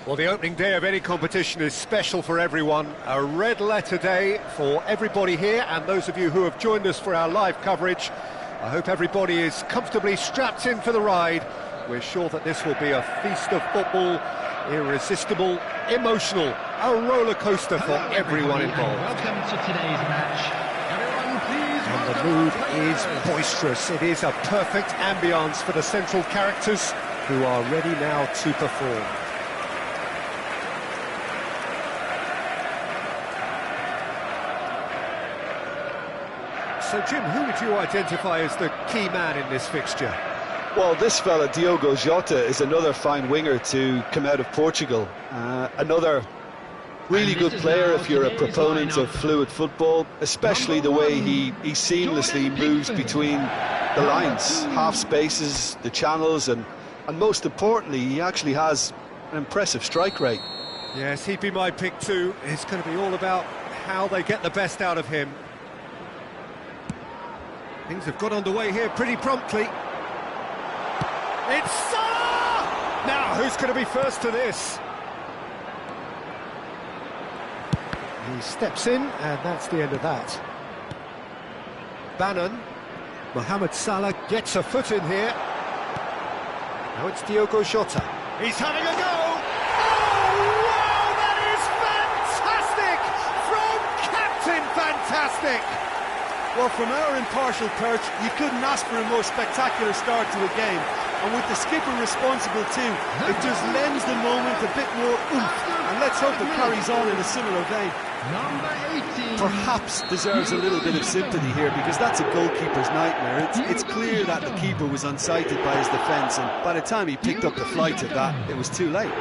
Well, the opening day of any competition is special for everyone. A red letter day for everybody here, and those of you who have joined us for our live coverage. I hope everybody is comfortably strapped in for the ride. We're sure that this will be a feast of football, irresistible, emotional, a roller coaster for everyone involved. Welcome to today's match. Everyone, please. And the mood is boisterous. It is a perfect ambience for the central characters who are ready now to perform. So, Jim, who would you identify as the key man in this fixture? Well, this fella, Diogo Jota, is another fine winger to come out of Portugal. Another really good player if you're a proponent of fluid football, especially the way he seamlessly moves between the lines, half spaces, the channels, and most importantly, he actually has an impressive strike rate. Yes, he'd be my pick too. It's going to be all about how they get the best out of him. Things have got underway here pretty promptly. It's Salah! Now, who's going to be first to this? He steps in, and that's the end of that. Bannon. Mohamed Salah gets a foot in here. Now it's Diogo Jota. He's having a go! Oh, wow, that is fantastic! From Captain Fantastic! Well, from our impartial perch, you couldn't ask for a more spectacular start to a game. And with the skipper responsible too, it just lends the moment a bit more oomph. And let's hope it carries on in a similar vein. Number 18. Perhaps deserves a little bit of sympathy here, because that's a goalkeeper's nightmare. It's clear that the keeper was unsighted by his defence, and by the time he picked up the flight of that, it was too late.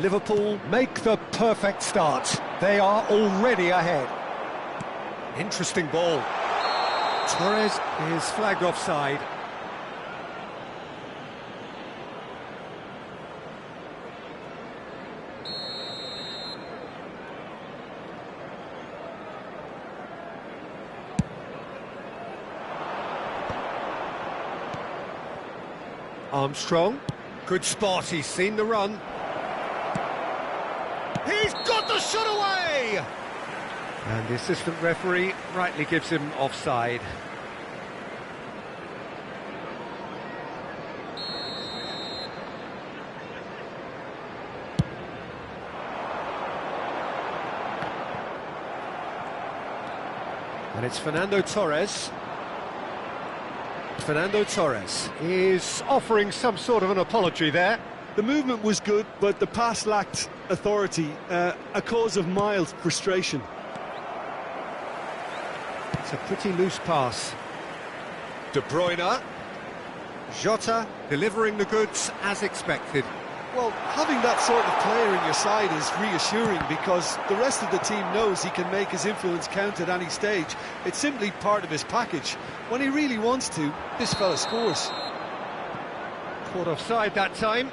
Liverpool make the perfect start. They are already ahead. Interesting ball. Torres is flagged offside. Armstrong. Good spot, he's seen the run. He's got the shot away! And the assistant referee rightly gives him offside. And it's Fernando Torres. Fernando Torres is offering some sort of an apology there. The movement was good, but the pass lacked authority, a cause of mild frustration. It's a pretty loose pass. De Bruyne. Jota delivering the goods as expected. Well, having that sort of player in your side is reassuring, because the rest of the team knows he can make his influence count at any stage. It's simply part of his package. When he really wants to, this fella scores. Caught offside that time.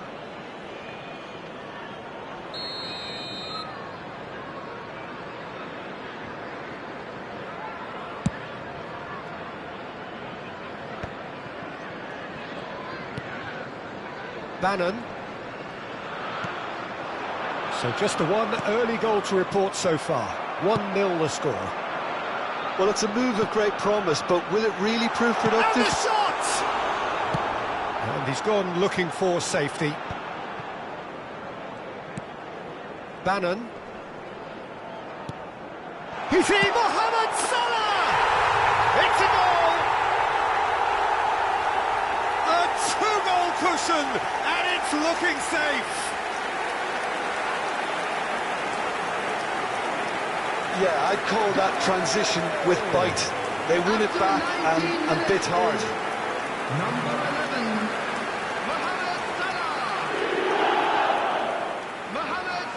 Bannon. So just the one early goal to report so far. 1-0 the score. Well, it's a move of great promise, but will it really prove productive? And the shot! And he's gone looking for safety. Bannon. He's in! Mohamed Salah! It's a goal! A two-goal cushion, and it's looking safe. Yeah, I'd call that transition with bite. They won it back and bit hard. Number 11. Mohamed Salah. Mohamed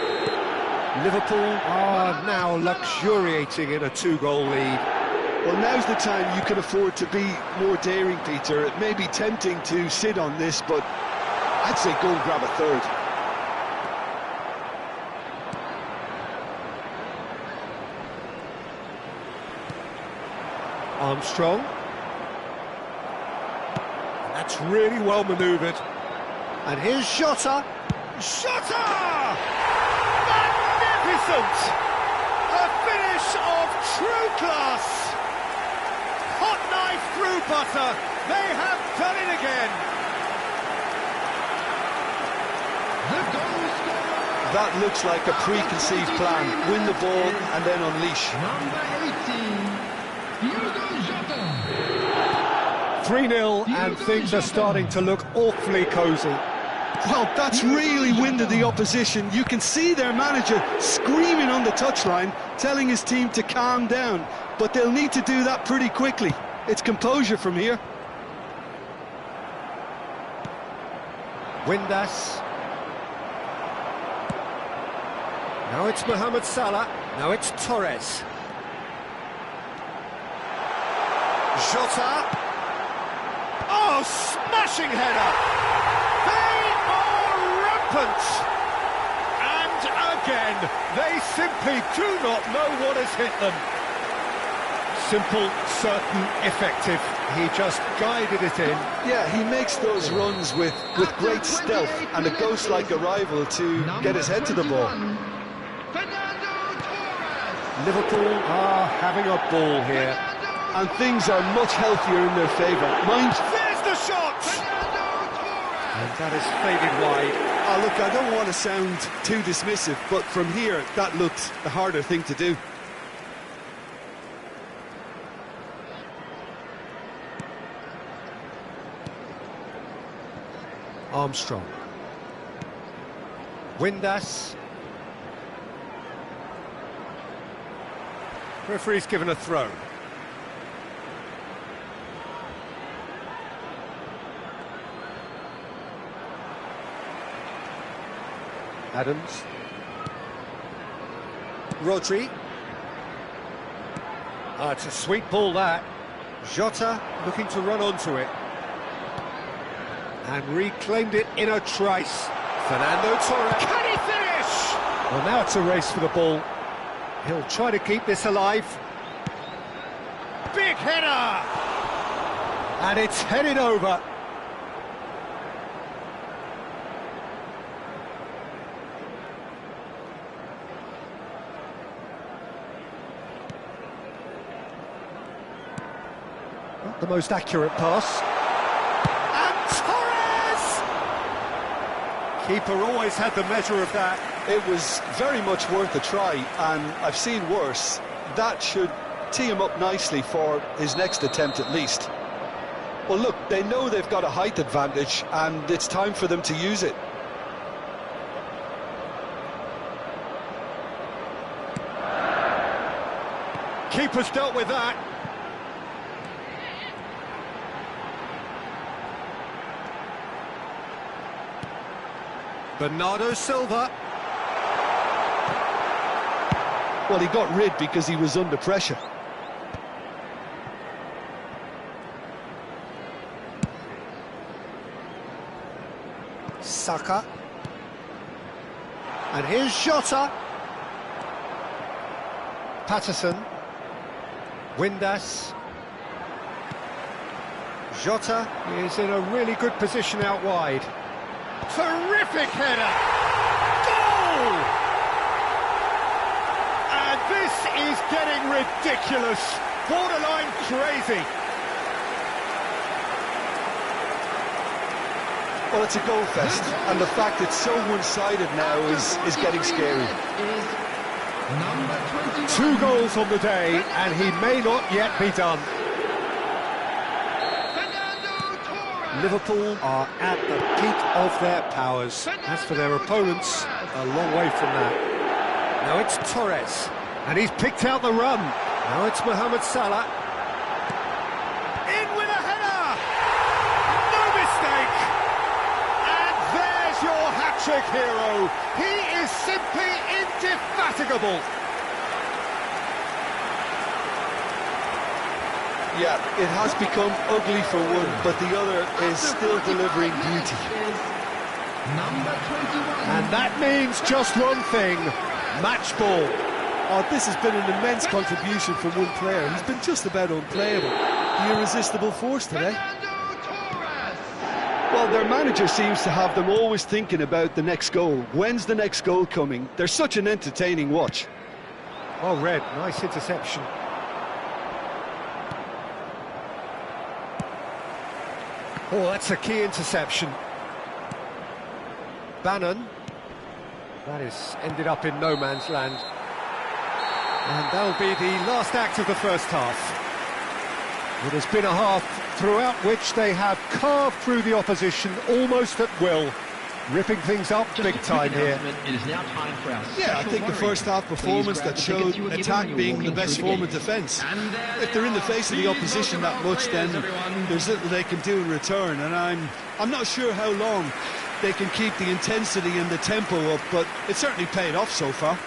Salah. Liverpool are now luxuriating in a two-goal lead. Well, now's the time you can afford to be more daring, Peter. It may be tempting to sit on this, but I'd say go and grab a third. Armstrong. That's really well manoeuvred. And here's Jota. Jota! Magnificent! A finish of true class. Hot knife through butter. They have done it again. The goal scorer. That looks like a preconceived plan. Win the ball and then unleash. Number 18, Diogo Jota. 3-0 and things are starting to look awfully cosy. Well, that's really winded the opposition. You can see their manager screaming on the touchline, telling his team to calm down. But they'll need to do that pretty quickly. It's composure from here. Windass. Now it's Mohamed Salah. Now it's Torres. Jota. Oh, smashing header! They are rampant! And again, they simply do not know what has hit them. Simple, certain, effective. He just guided it in. Yeah, he makes those runs with great stealth and a ghost-like arrival to get his head to the ball. Liverpool are having a ball here. And things are much healthier in their favour. Mind. There's the shot! And that is faded wide. Oh, look, I don't want to sound too dismissive, but from here, that looked the harder thing to do. Armstrong. Windass. Referee's given a throw. Adams. Rodri. It's a sweet ball, that. Jota looking to run onto it. And reclaimed it in a trice. Fernando Torres. Can he finish? Well, now it's a race for the ball. He'll try to keep this alive. Big header! And it's headed over. Not the most accurate pass. Keeper always had the measure of that. It was very much worth a try, and I've seen worse. That should tee him up nicely for his next attempt at least. Well, look, they know they've got a height advantage, and it's time for them to use it. Keeper's dealt with that. Bernardo Silva. Well, he got rid because he was under pressure. Saka. And here's Jota. Patterson. Windass. Jota is in a really good position out wide. Terrific header! Goal! And this is getting ridiculous, borderline crazy. Well, it's a goal fest, and the fact it's so one-sided now is getting scary. Number 21. 2 goals on the day, and he may not yet be done. Liverpool are at the peak of their powers. As for their opponents, a long way from that. Now it's Torres, and he's picked out the run. Now it's Mohamed Salah. In with a header! No mistake! And there's your hat-trick hero. He is simply indefatigable. Yeah, it has become ugly for one, but the other is still delivering beauty. Number 21. And that means just one thing, match ball. Oh, this has been an immense contribution from one player. He's been just about unplayable. The irresistible force today. Fernando Torres. Well, Well, their manager seems to have them always thinking about the next goal. When's the next goal coming? They're such an entertaining watch. Well read, nice interception. Oh, that's a key interception. Bannon. That is ended up in no man's land. And that'll be the last act of the first half. It has been a half throughout which they have carved through the opposition almost at will, ripping things up big time here. It is now time for our Yeah, I think the first half performance that showed attack being the best form of defence. If they're in the face of the opposition that much, then there's little they can do in return, and I'm not sure how long they can keep the intensity and the tempo up, but it certainly paid off so far.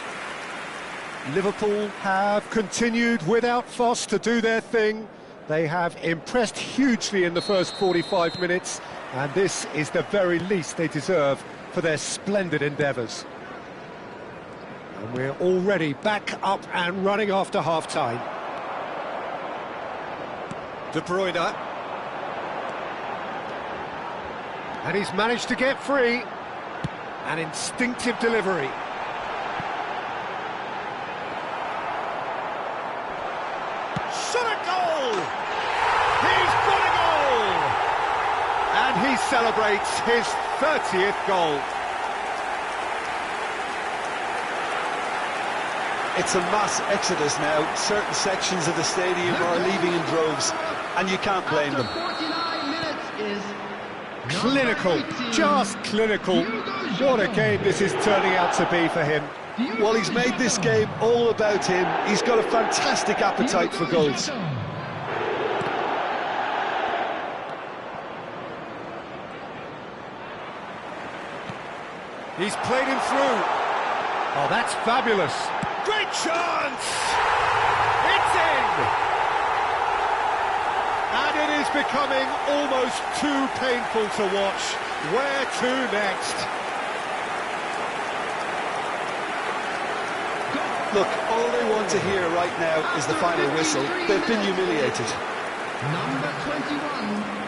Liverpool have continued without fuss to do their thing. They have impressed hugely in the first 45 minutes, and this is the very least they deserve for their splendid endeavours. And we're already back up and running after half-time. De Bruyne. And he's managed to get free. An instinctive delivery. Shot a goal! He's got a goal! And he celebrates his 30th goal. It's a mass exodus now. Certain sections of the stadium are leaving in droves, and you can't blame them. 49 minutes is Clinical, just clinical. What a game this is turning out to be for him. Well, he's made this game all about him. He's got a fantastic appetite for goals. He's played him through. Oh, that's fabulous. Great chance! It's in! And it is becoming almost too painful to watch. Where to next? Look, all they want to hear right now is the final whistle. They've been humiliated. number 21.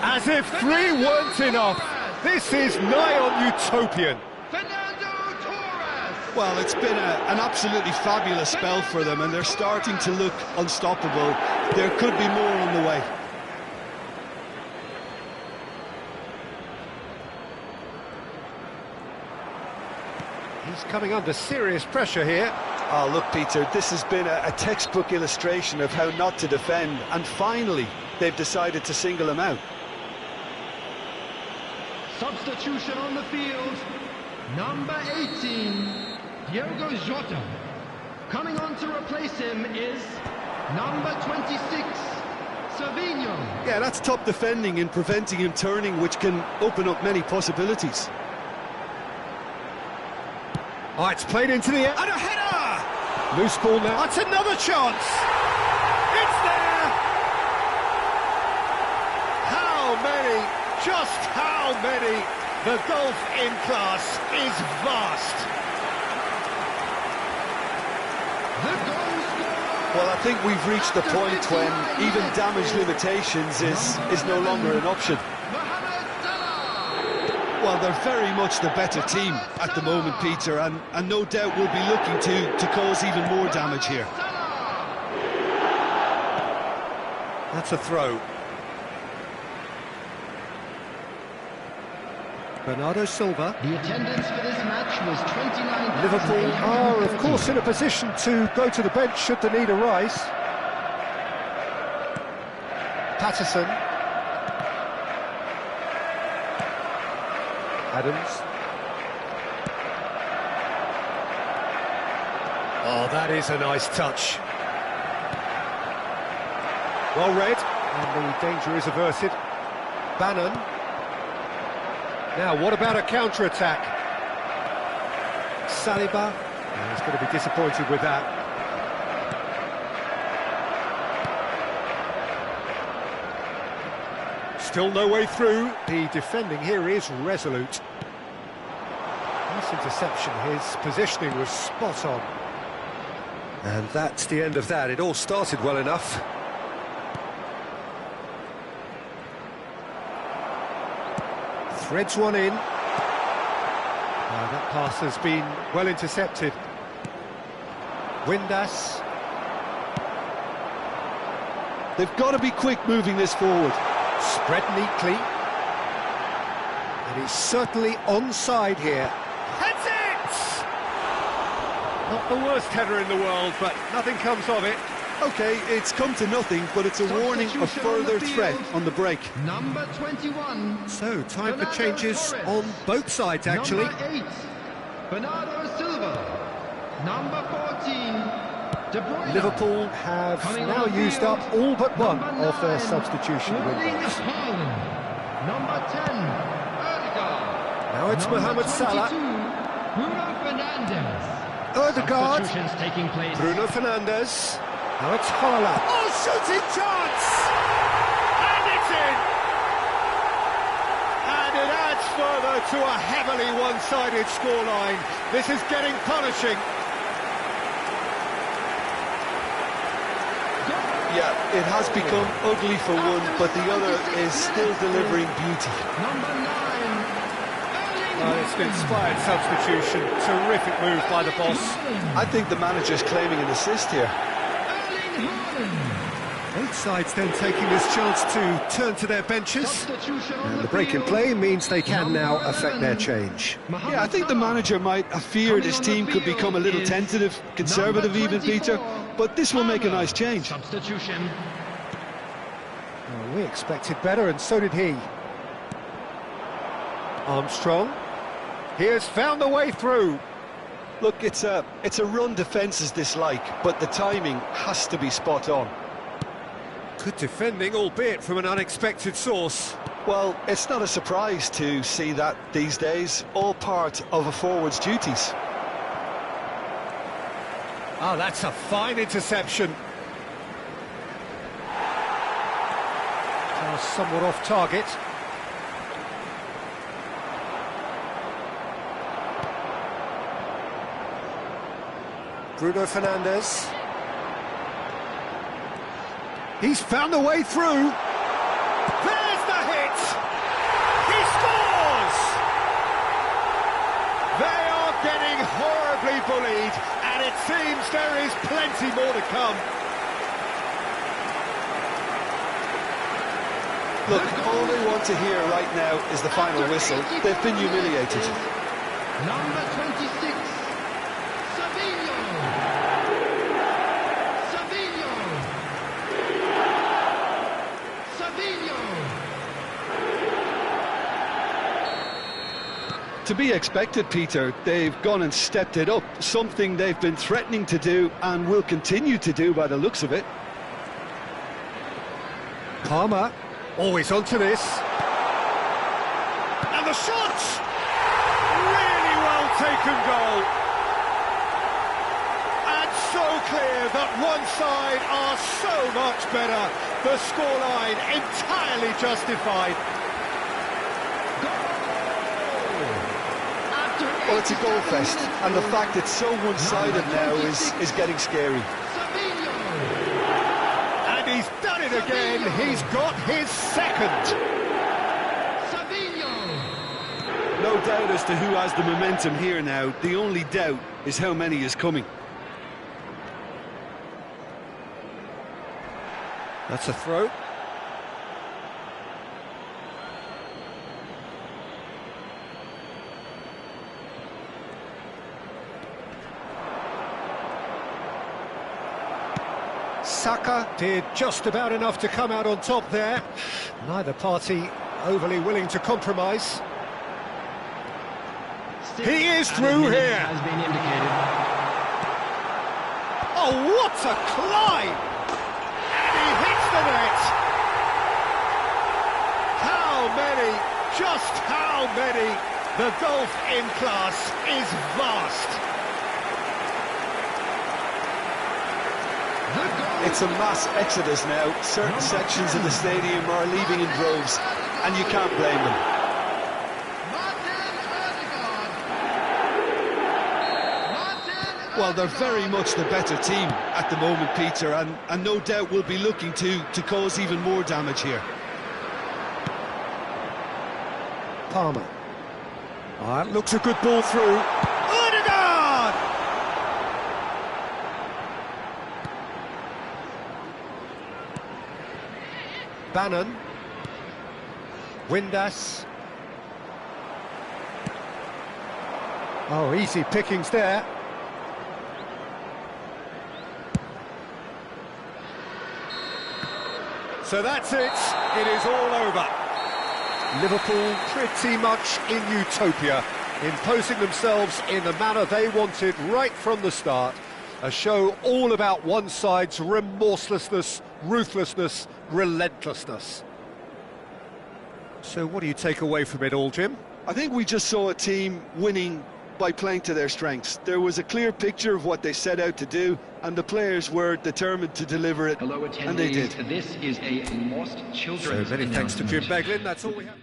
As if three weren't enough. This is nigh on utopian. Fernando Torres. Well, it's been an absolutely fabulous spell for them, and they're starting to look unstoppable. There could be more on the way. He's coming under serious pressure here. Oh, look, Peter, this has been a textbook illustration of how not to defend, and finally, they've decided to single him out. Substitution on the field. Number 18, Diogo Jota. Coming on to replace him is number 26, Silva. Yeah, that's top defending and preventing him turning, which can open up many possibilities. Oh, it's played into the air. And a header! Loose ball now. That's another chance! It's there! How many? Just how many? The golf in class is vast. The goal scorer. Well, I think we've reached the point when even damage limitations is no longer an option. Well, they're very much the better team at the moment, Peter, and no doubt will be looking to cause even more damage here. That's a throw. Bernardo Silva. The attendance for this match was 29,000. Liverpool are, of course, in a position to go to the bench should the need arise. Patterson. Adams. Oh, that is a nice touch. Well read, and the danger is averted. Bannon. Now, what about a counter-attack? Saliba. Oh, he's going to be disappointed with that. Still no way through. The defending here is resolute. Nice interception. His positioning was spot on. And that's the end of that. It all started well enough. Threads one in. That pass has been well intercepted. Windass. They've got to be quick moving this forward. Spread neatly. And he's certainly onside here. Heads it! Not the worst header in the world, but nothing comes of it. OK, it's come to nothing, but it's a warning of further threat on the break. Number 21. So, time for changes on both sides, actually. Number 8, Bernardo Silva. Number 14, De Bruyne. Liverpool have now used up all but one of their substitution windows. Number 10, Odegaard. Now it's Mohamed Salah. Bruno Fernandes. Odegaard. Substitutions taking place. Bruno Fernandes. Now it's Haaland. Oh, shooting chance! And it's in! And it adds further to a heavily one-sided scoreline. This is getting punishing. Yeah, it has become ugly for one, but the other is still delivering beauty. Number 9, Well, it's an inspired substitution. Terrific move by the boss. I think the manager's claiming an assist here. Both sides then taking this chance to turn to their benches. And the break in play means they can now affect their change. Yeah, I think the manager might have feared his team could become a little tentative, conservative even, Peter, but this will make a nice change. Substitution. Well, we expected better, and so did he. Armstrong. He has found the way through. Look, it's a run defence's dislike, but the timing has to be spot on. Good defending, albeit from an unexpected source. Well, it's not a surprise to see that these days, all part of a forward's duties. Ah, that's a fine interception. Pass somewhat off target. Bruno Fernandes. He's found a way through. There's the hit! He scores! They are getting horribly bullied, and it seems there is plenty more to come. Look, all they want to hear right now is the final whistle. They've been humiliated. Number 26, Savinho. Savinho. Savinho. To be expected, Peter, they've gone and stepped it up, something they've been threatening to do and will continue to do by the looks of it. Palmer, always onto this. And the shot! Really well taken goal. And so clear that one side are so much better. The scoreline entirely justified. Well, it's a goal fest, and the fact it's so one-sided now is getting scary. And he's done it again. He's got his second. No doubt as to who has the momentum here now. The only doubt is how many is coming. That's a throw. Saka did just about enough to come out on top there. Neither party overly willing to compromise. He is through here. Has been indicated. Oh, what a climb! And he hits the net. How many? Just how many? The gulf in class is vast. It's a mass exodus now. Certain sections of the stadium are leaving in droves, and you can't blame them. Well, they're very much the better team at the moment, Peter, and no doubt will be looking to cause even more damage here. Palmer. That looks a good ball through. Odegaard! Bannon. Windass. Oh, easy pickings there. So that's it. It is all over. Liverpool pretty much in utopia, imposing themselves in the manner they wanted right from the start. A show all about one side's remorselessness, ruthlessness, relentlessness. So what do you take away from it all, Jim? I think we just saw a team winning by playing to their strengths. There was a clear picture of what they set out to do, and the players were determined to deliver it, Hello, and they did. This is a lost children's So many thanks to Jim announcement. Beglin, that's all we have.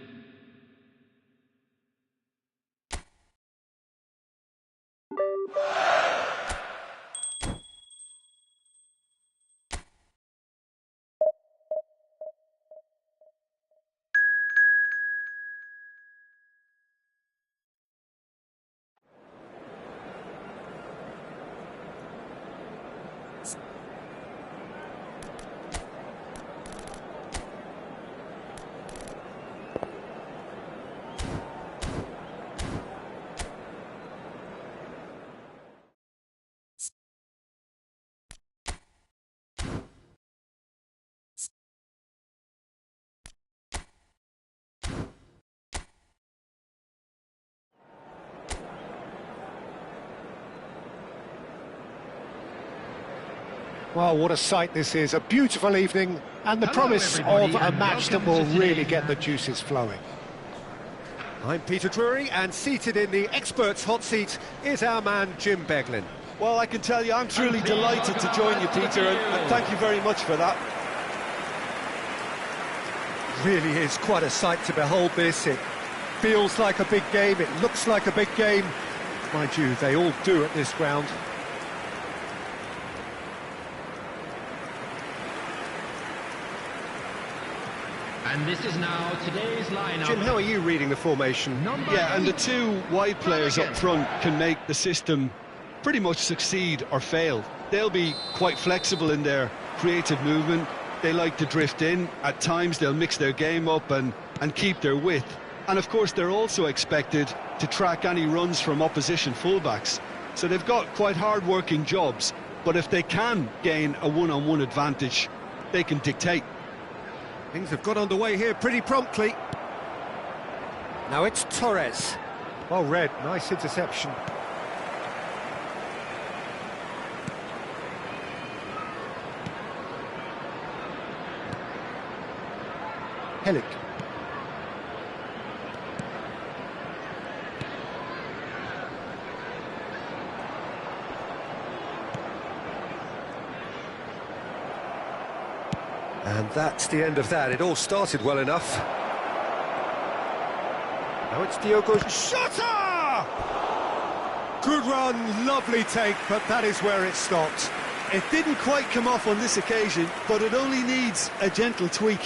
Well, what a sight this is. A beautiful evening and the Hello, promise everybody, of a and match that welcome will to really today's get the match. juices flowing. I'm Peter Drury, and seated in the experts' hot seat is our man Jim Beglin. Well, I can tell you, I'm truly delighted to join you, Peter, and thank you very much for that. Really is quite a sight to behold this. It feels like a big game, it looks like a big game. Mind you, they all do at this ground. And this is now today's lineup. Jim, how are you reading the formation? Number Yeah, and the 8. two wide players up front can make the system pretty much succeed or fail. They'll be quite flexible in their creative movement. They like to drift in. At times they'll mix their game up and keep their width. And of course they're also expected to track any runs from opposition fullbacks. So they've got quite hard-working jobs, but if they can gain a one-on-one advantage, they can dictate. Things have got underway here pretty promptly. Now it's Torres. Well read, nice interception. Helik. And that's the end of that. It all started well enough. Now it's Diogo. Jota! Good run, lovely take, but that is where it stopped. It didn't quite come off on this occasion, but it only needs a gentle tweak.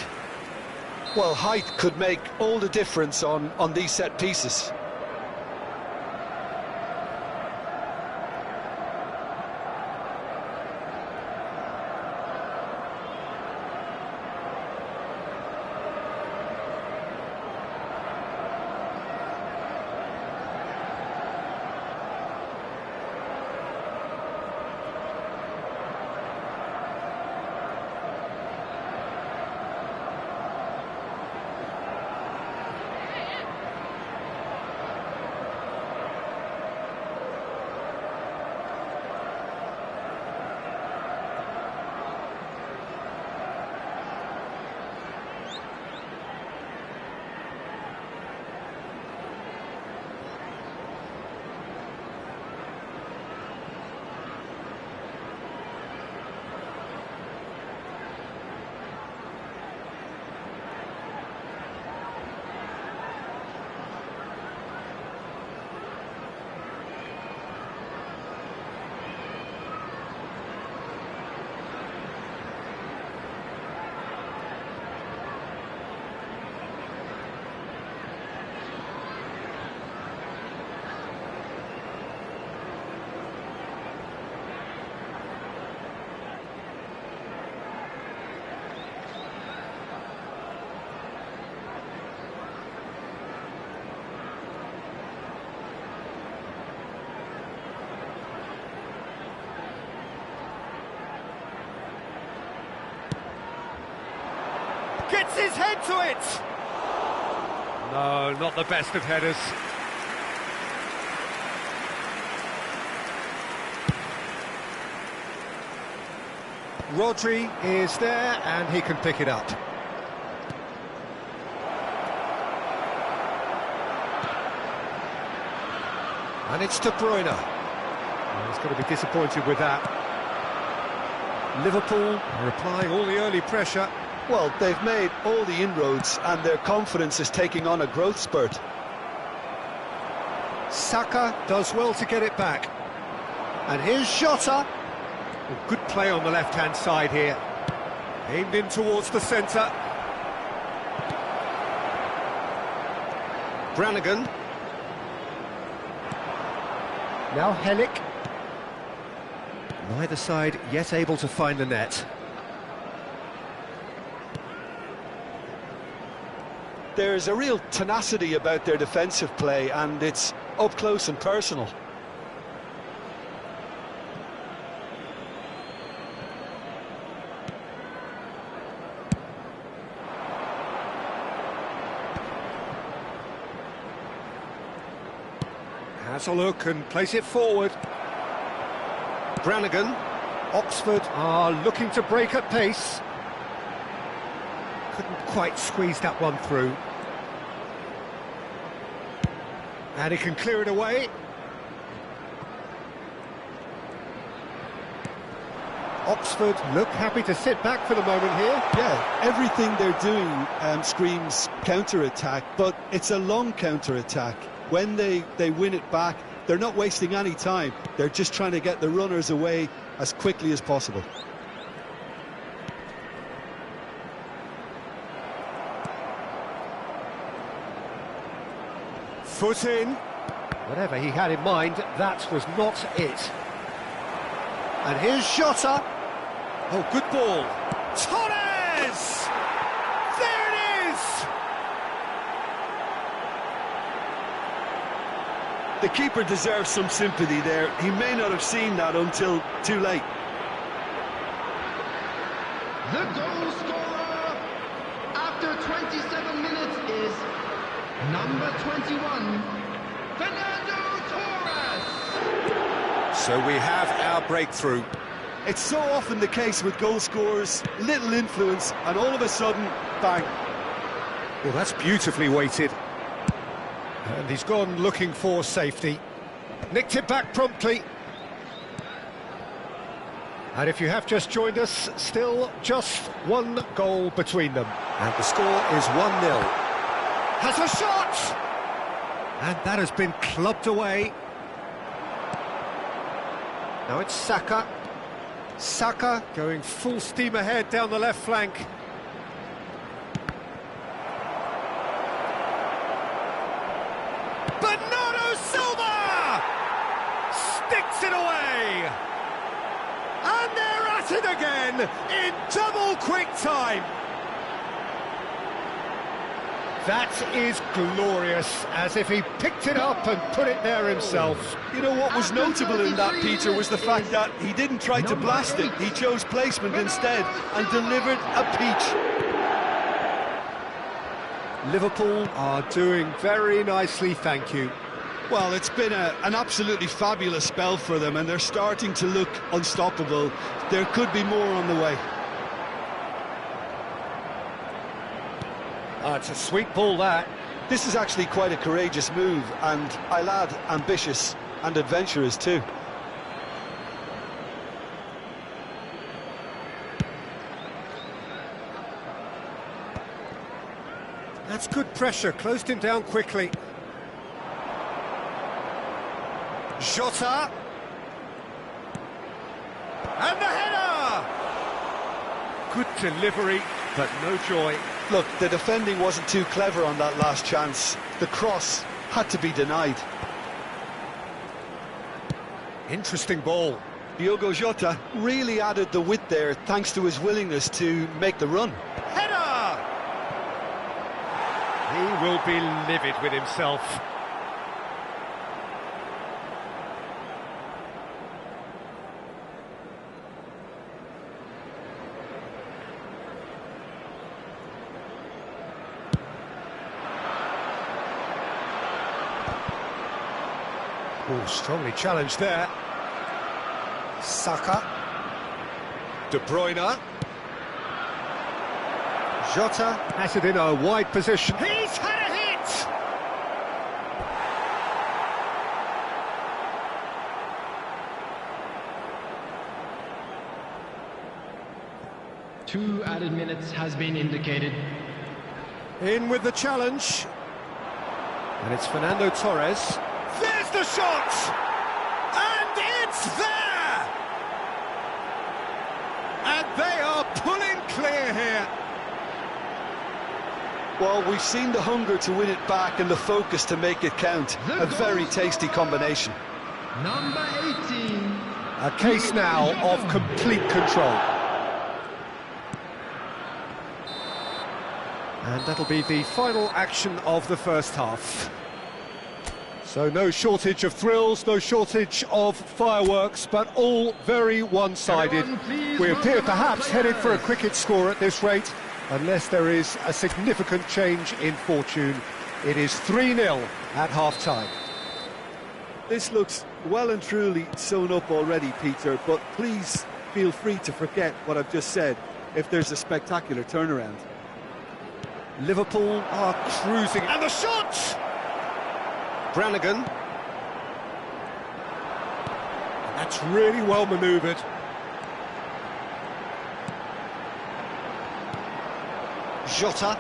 Well, height could make all the difference on these set pieces. his head to it! No, not the best of headers. Rodri is there, and he can pick it up. And it's De Bruyne. He's going to be disappointed with that. Liverpool are applying all the early pressure. Well, they've made all the inroads and their confidence is taking on a growth spurt. Saka does well to get it back. And here's Jota. Good play on the left-hand side here. Aimed in towards the centre. Brannigan. Now Helik. Neither side yet able to find the net. There's a real tenacity about their defensive play, and it's up close and personal. Has a look and plays it forward. Brannigan. Oxford are looking to break at pace. Couldn't quite squeeze that one through. And he can clear it away. Oxford look happy to sit back for the moment here. Yeah, everything they're doing screams counter-attack, but it's a long counter-attack. When they win it back, they're not wasting any time. They're just trying to get the runners away as quickly as possible. Foot in. Whatever he had in mind, that was not it. And here's Jota. Oh, good ball. Torres! There it is! The keeper deserves some sympathy there. He may not have seen that until too late. The goal scorer after 27 minutes is number 21, Fernando Torres. So we have our breakthrough. It's so often the case with goal scorers, little influence, and all of a sudden, bang. Well, that's beautifully weighted. And he's gone looking for safety. Nicked it back promptly. And if you have just joined us, still just one goal between them. And the score is 1-0. Has a shot! And that has been clubbed away. Now it's Saka. Saka going full steam ahead down the left flank. Bernardo Silva! Sticks it away! And they're at it again in double quick time. That is glorious, as if he picked it up and put it there himself. You know what was notable in that, Peter, was the fact that he didn't try to blast it. He chose placement instead and delivered a peach. Liverpool are doing very nicely, thank you. Well, it's been an absolutely fabulous spell for them, and they're starting to look unstoppable. There could be more on the way. It's a sweet ball, that. This is actually quite a courageous move, and I'll add ambitious and adventurous too. That's good pressure, closed him down quickly. Jota. And the header! Good delivery, but no joy. Look, the defending wasn't too clever on that last chance. The cross had to be denied. Interesting ball. Diogo Jota really added the width there thanks to his willingness to make the run. Header! He will be livid with himself. Oh, strongly challenged there. Saka. De Bruyne. Jota. Has it in a wide position. He's had a hit! 2 added minutes has been indicated. In with the challenge. And it's Fernando Torres. There's the shot! And it's there! And they are pulling clear here. Well, we've seen the hunger to win it back and the focus to make it count. A very tasty combination. Number 18. A case now of complete control. And that'll be the final action of the first half. So no shortage of thrills, no shortage of fireworks, but all very one-sided. We appear perhaps headed for a cricket score at this rate, unless there is a significant change in fortune. It is 3-0 at half-time. This looks well and truly sewn up already, Peter, but please feel free to forget what I've just said if there's a spectacular turnaround. Liverpool are cruising, and the shot! Brannigan. That's really well manoeuvred. Jota.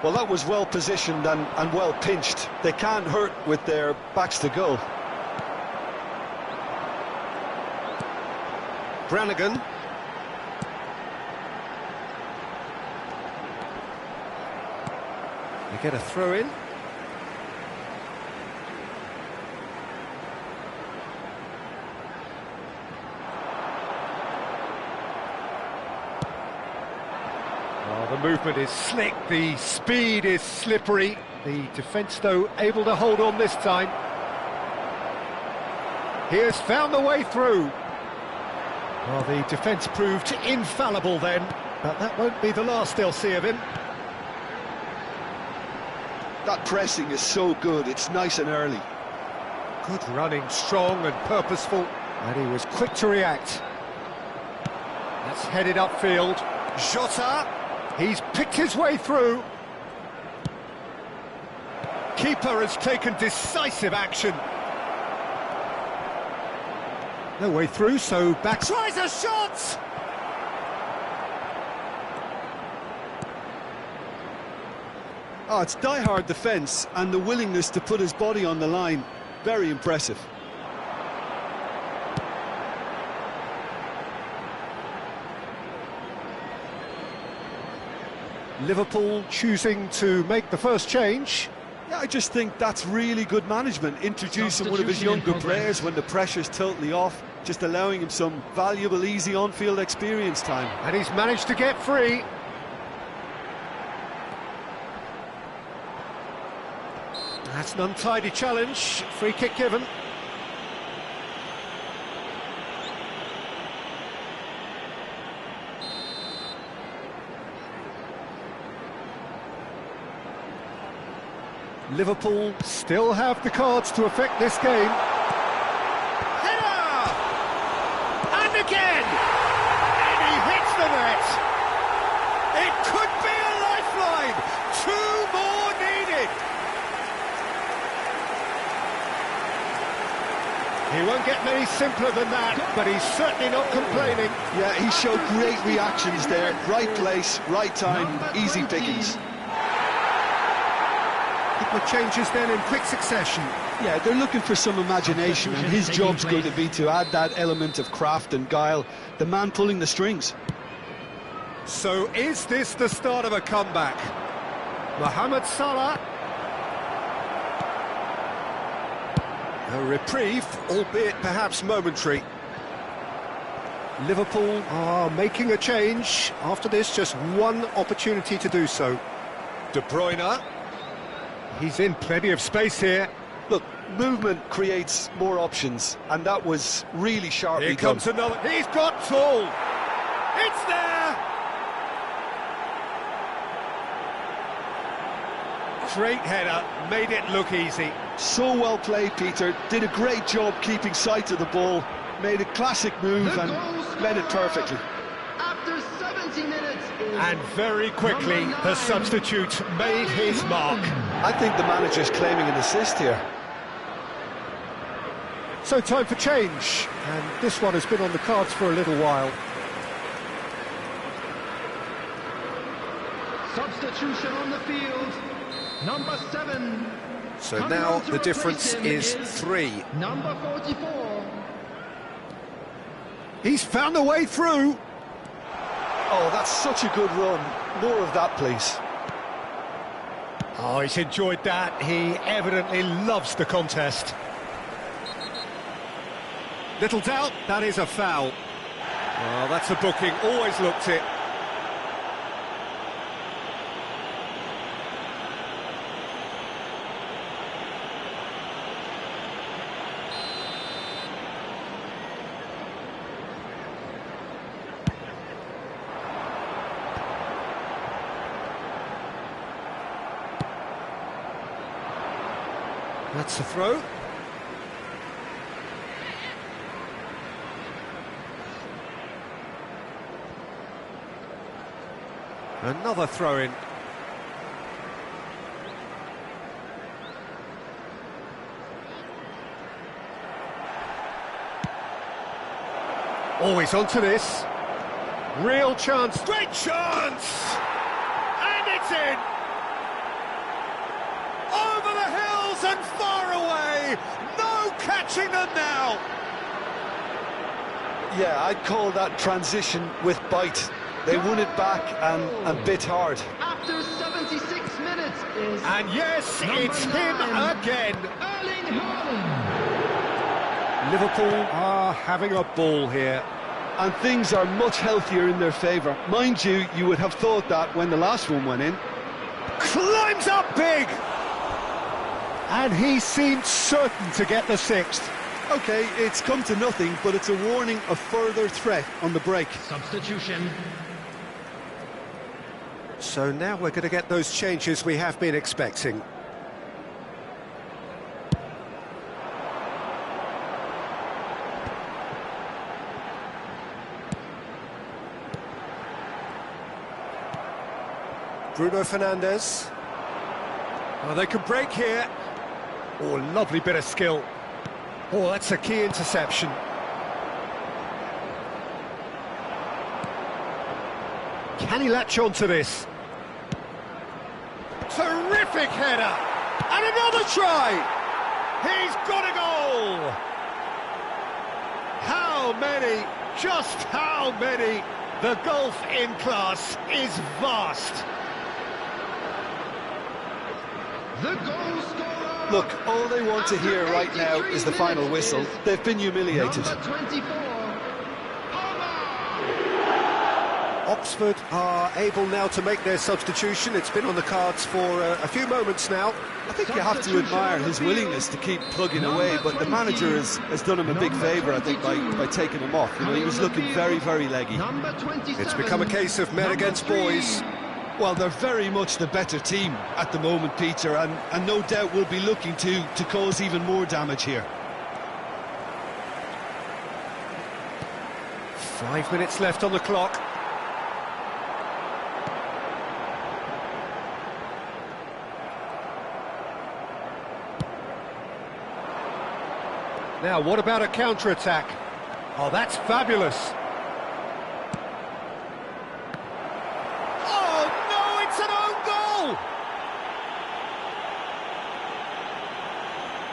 Well, that was well positioned and well pinched. They can't hurt with their backs to goal. Brannigan. They get a throw in. The movement is slick, the speed is slippery. The defence, though, able to hold on this time. He has found the way through. Well, the defence proved infallible then, but that won't be the last they'll see of him. That pressing is so good, it's nice and early. Good running, strong and purposeful, and he was quick to react. That's headed upfield. Jota. He's picked his way through. Keeper has taken decisive action. No way through, so back. Tries a shot! Oh, it's die-hard defence and the willingness to put his body on the line. Very impressive. Liverpool choosing to make the first change. Yeah, I just think that's really good management, introducing one of his younger players when the pressure's totally off, just allowing him some valuable, easy on-field experience time. And he's managed to get free. That's an untidy challenge, free kick given. Liverpool still have the cards to affect this game. Header! And again! And he hits the net! It could be a lifeline! 2 more needed! He won't get many simpler than that, but he's certainly not complaining. Yeah, he showed great reactions there. Right place, right time, easy pickings. With changes then in quick succession. Yeah, they're looking for some imagination, and his job's going to be to add that element of craft and guile, the man pulling the strings. So is this the start of a comeback? Mohamed Salah. A reprieve, albeit perhaps momentary. Liverpool are making a change. After this, just one opportunity to do so. De Bruyne. He's in plenty of space here. Look, movement creates more options, and that was really sharply Here comes done. another. He's got tall. It's there. Great header, made it look easy. So well played, Peter. Did a great job keeping sight of the ball. Made a classic move and led it perfectly. After 70 minutes And very quickly, the substitute made his mark. I think the manager's claiming an assist here. So time for change, and this one has been on the cards for a little while. substitution on the field. Number 7. So Coming now on to the difference replace him is 3. Number 44. He's found a way through. Oh, that's such a good run. More of that, please. Oh, he's enjoyed that. He evidently loves the contest. Little doubt, that is a foul. Well, that's a booking, always looked it. That's the throw. Another throw-in. Always onto this. Real chance. Great chance! And it's in! Over the hills and far away! No catching them now! Yeah, I'd call that transition with bite. They won it back and bit hard. After 76 minutes is... And yes, it's him 9, again. Erling Haaland. Liverpool are having a ball here. And things are much healthier in their favour. Mind you, you would have thought that when the last one went in. Climbs up big! And he seemed certain to get the 6th. OK, it's come to nothing, but it's a warning of further threat on the break. Substitution. So now we're going to get those changes we have been expecting. Bruno Fernandes. Oh, they can break here. Oh, lovely bit of skill. Oh, that's a key interception. Can he latch on to this? Terrific header! And another try! He's got a goal! How many? Just how many? The gulf in class is vast. The goal scorer. Look, all they want to hear right now is the final whistle. They've been humiliated. Number 24. Oxford are able now to make their substitution. It's been on the cards for a few moments now. I think you have to admire his willingness to keep plugging away, but the manager has done him a big favour, I think, by taking him off. You know, he was looking very, very leggy. Number 27. It's become a case of men against boys. Well, they're very much the better team at the moment, Peter, and no doubt will be looking to cause even more damage here. 5 minutes left on the clock. Now, what about a counter-attack? Oh, that's fabulous. Oh, no, it's an own goal!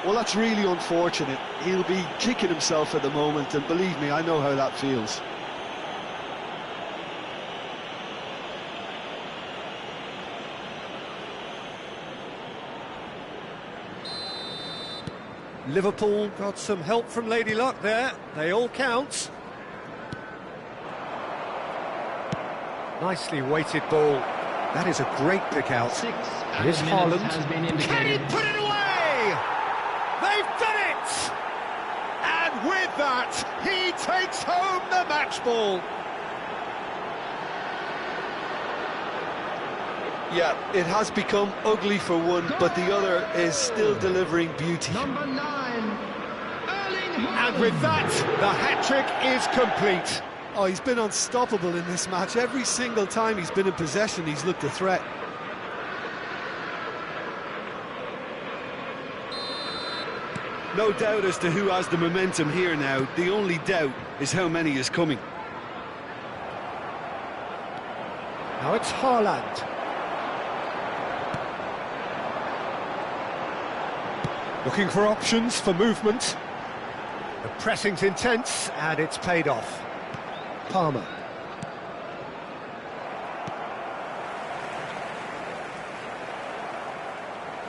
Well, that's really unfortunate. He'll be kicking himself at the moment, and believe me, I know how that feels. Liverpool got some help from Lady Luck there. They all count. Nicely weighted ball. That is a great pick out. 6 Here's minutes Haaland. has been Can he indicated. put it away? They've that, he takes home the match ball. Yeah, it has become ugly for one, but the other is still delivering beauty. Number 9, Erling Haaland. And with that, the hat-trick is complete. Oh, he's been unstoppable in this match. Every single time he's been in possession, he's looked a threat. No doubt as to who has the momentum here now. The only doubt is how many is coming. Now it's Haaland. Looking for options for movement. The pressing's intense and it's paid off. Palmer.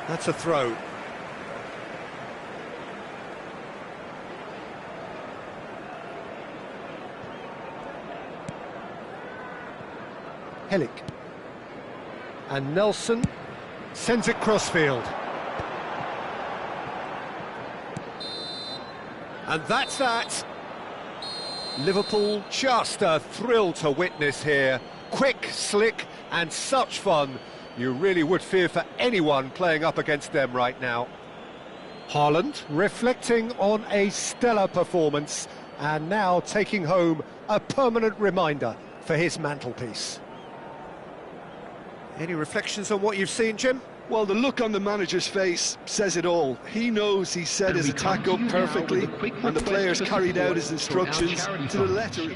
That's a throw. Helik. And Nelson sends it crossfield. And that's that. Liverpool just a thrill to witness here. Quick, slick and such fun. You really would fear for anyone playing up against them right now. Haaland reflecting on a stellar performance and now taking home a permanent reminder for his mantelpiece. Any reflections on what you've seen, Jim? Well, the look on the manager's face says it all. He knows he set his attack up perfectly, and the players carried out his instructions to the letter.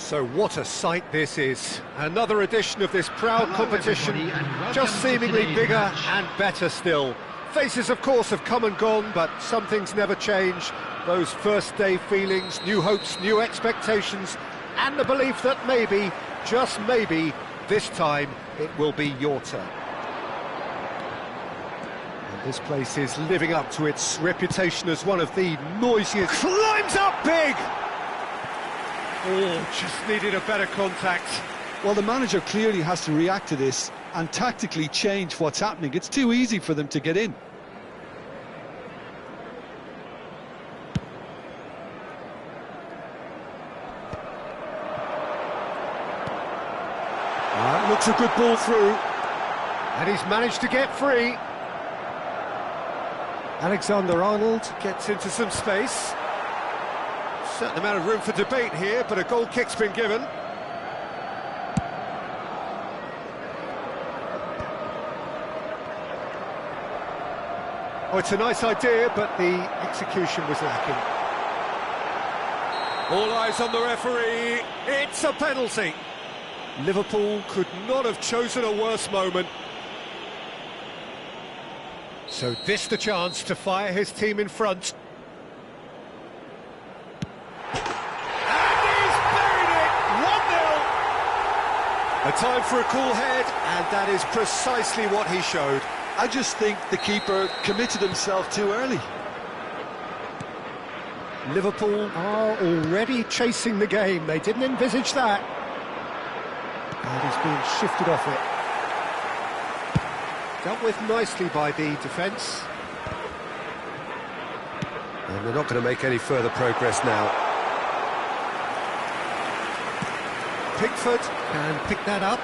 So what a sight this is. Another edition of this proud competition, just seemingly bigger and better still. Faces, of course, have come and gone, but some things never change. Those first day feelings, new hopes, new expectations, and the belief that maybe, just maybe, this time it will be your turn. And this place is living up to its reputation as one of the noisiest. Climbs up big! Oh, just needed a better contact. Well, the manager clearly has to react to this and tactically change what's happening. It's too easy for them to get in. That looks a good ball through. And he's managed to get free. Alexander-Arnold gets into some space. Certain amount of room for debate here, but a goal kick's been given. Oh, it's a nice idea, but the execution was lacking. All eyes on the referee. It's a penalty. Liverpool could not have chosen a worse moment. So this the chance to fire his team in front. A time for a cool head, and that is precisely what he showed. I just think the keeper committed himself too early. Liverpool are already chasing the game. They didn't envisage that. And he's being shifted off it. Dealt with nicely by the defence. And they're not going to make any further progress now. Pickford can pick that up.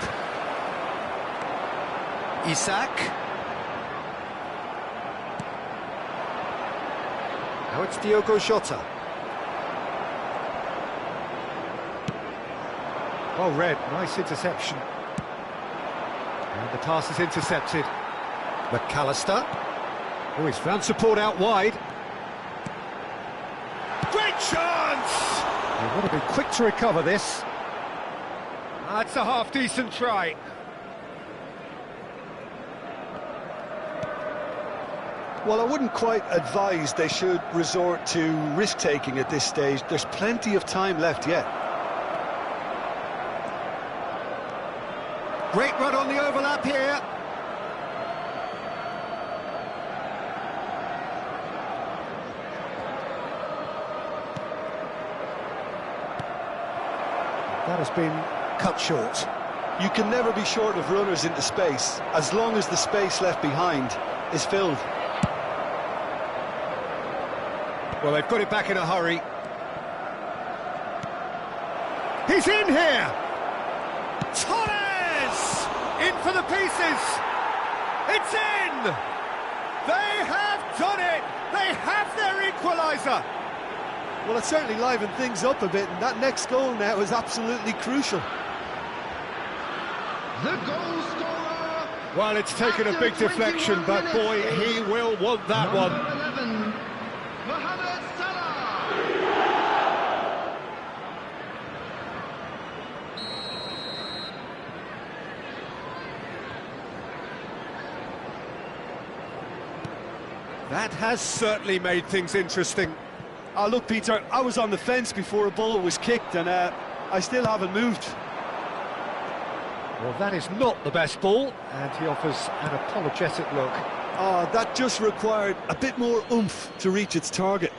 Isak. Now it's Diogo Jota. Well read, nice interception. And the pass is intercepted. McAllister. Oh, he's found support out wide. Great chance! They would have been quick to recover this. That's a half-decent try. Well, I wouldn't quite advise they should resort to risk-taking at this stage. There's plenty of time left yet. Great run on the overlap here. That has been cut short. You can never be short of runners into space, as long as the space left behind is filled. Well, they've got it back in a hurry. He's in here! Torres! In for the pieces! It's in! They have done it! They have their equaliser! Well, it certainly livened things up a bit, and that next goal now is absolutely crucial. The goal scorer. Well, it's taken a big deflection, but boy, he will want that one. Number 11, Mohamed Salah. That has certainly made things interesting. Oh, look, Peter, I was on the fence before a ball was kicked, and I still haven't moved. Well, that is not the best ball, and he offers an apologetic look. Oh, that just required a bit more oomph to reach its target.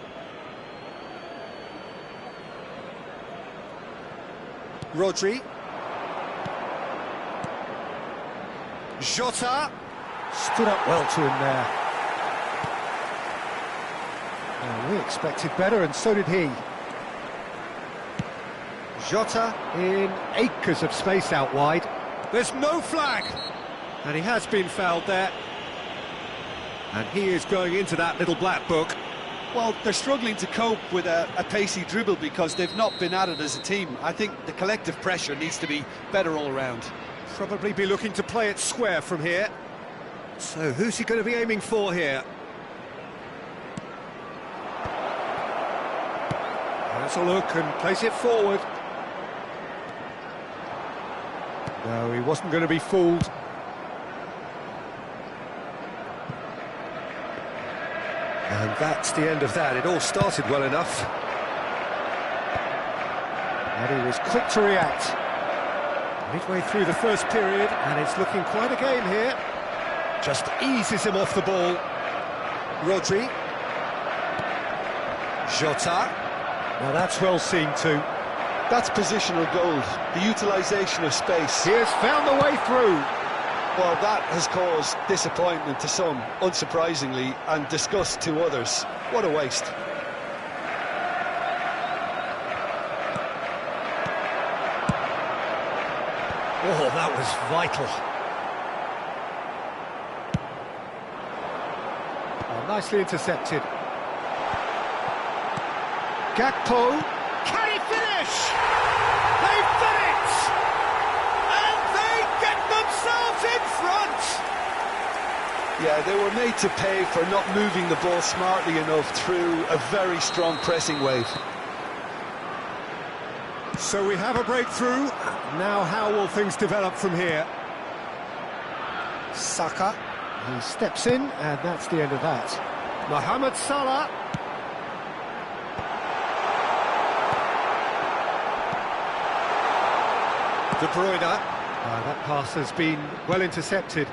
Rodri. Jota. Stood up well to him there. Well, we expected better, and so did he. Jota in acres of space out wide. There's no flag! And he has been fouled there. And he is going into that little black book. Well, they're struggling to cope with a pacey dribble because they've not been at it as a team. I think the collective pressure needs to be better all round. Probably be looking to play it square from here. So who's he going to be aiming for here? Has a look and plays it forward. No, he wasn't going to be fooled. And that's the end of that. It all started well enough. And he was quick to react. Midway through the first period, and it's looking quite a game here. Just eases him off the ball. Rodri. Jota. Now that's well seen too. That's positional goals, the utilisation of space. He has found the way through. Well, that has caused disappointment to some, unsurprisingly, and disgust to others. What a waste. Oh, that was vital. Oh, nicely intercepted. Gakpo. Can he finish? They've done it! And they get themselves in front! Yeah, they were made to pay for not moving the ball smartly enough through a very strong pressing wave. So we have a breakthrough. Now how will things develop from here? Saka. He steps in, and that's the end of that. Mohamed Salah. De Bruyne. That pass has been well intercepted.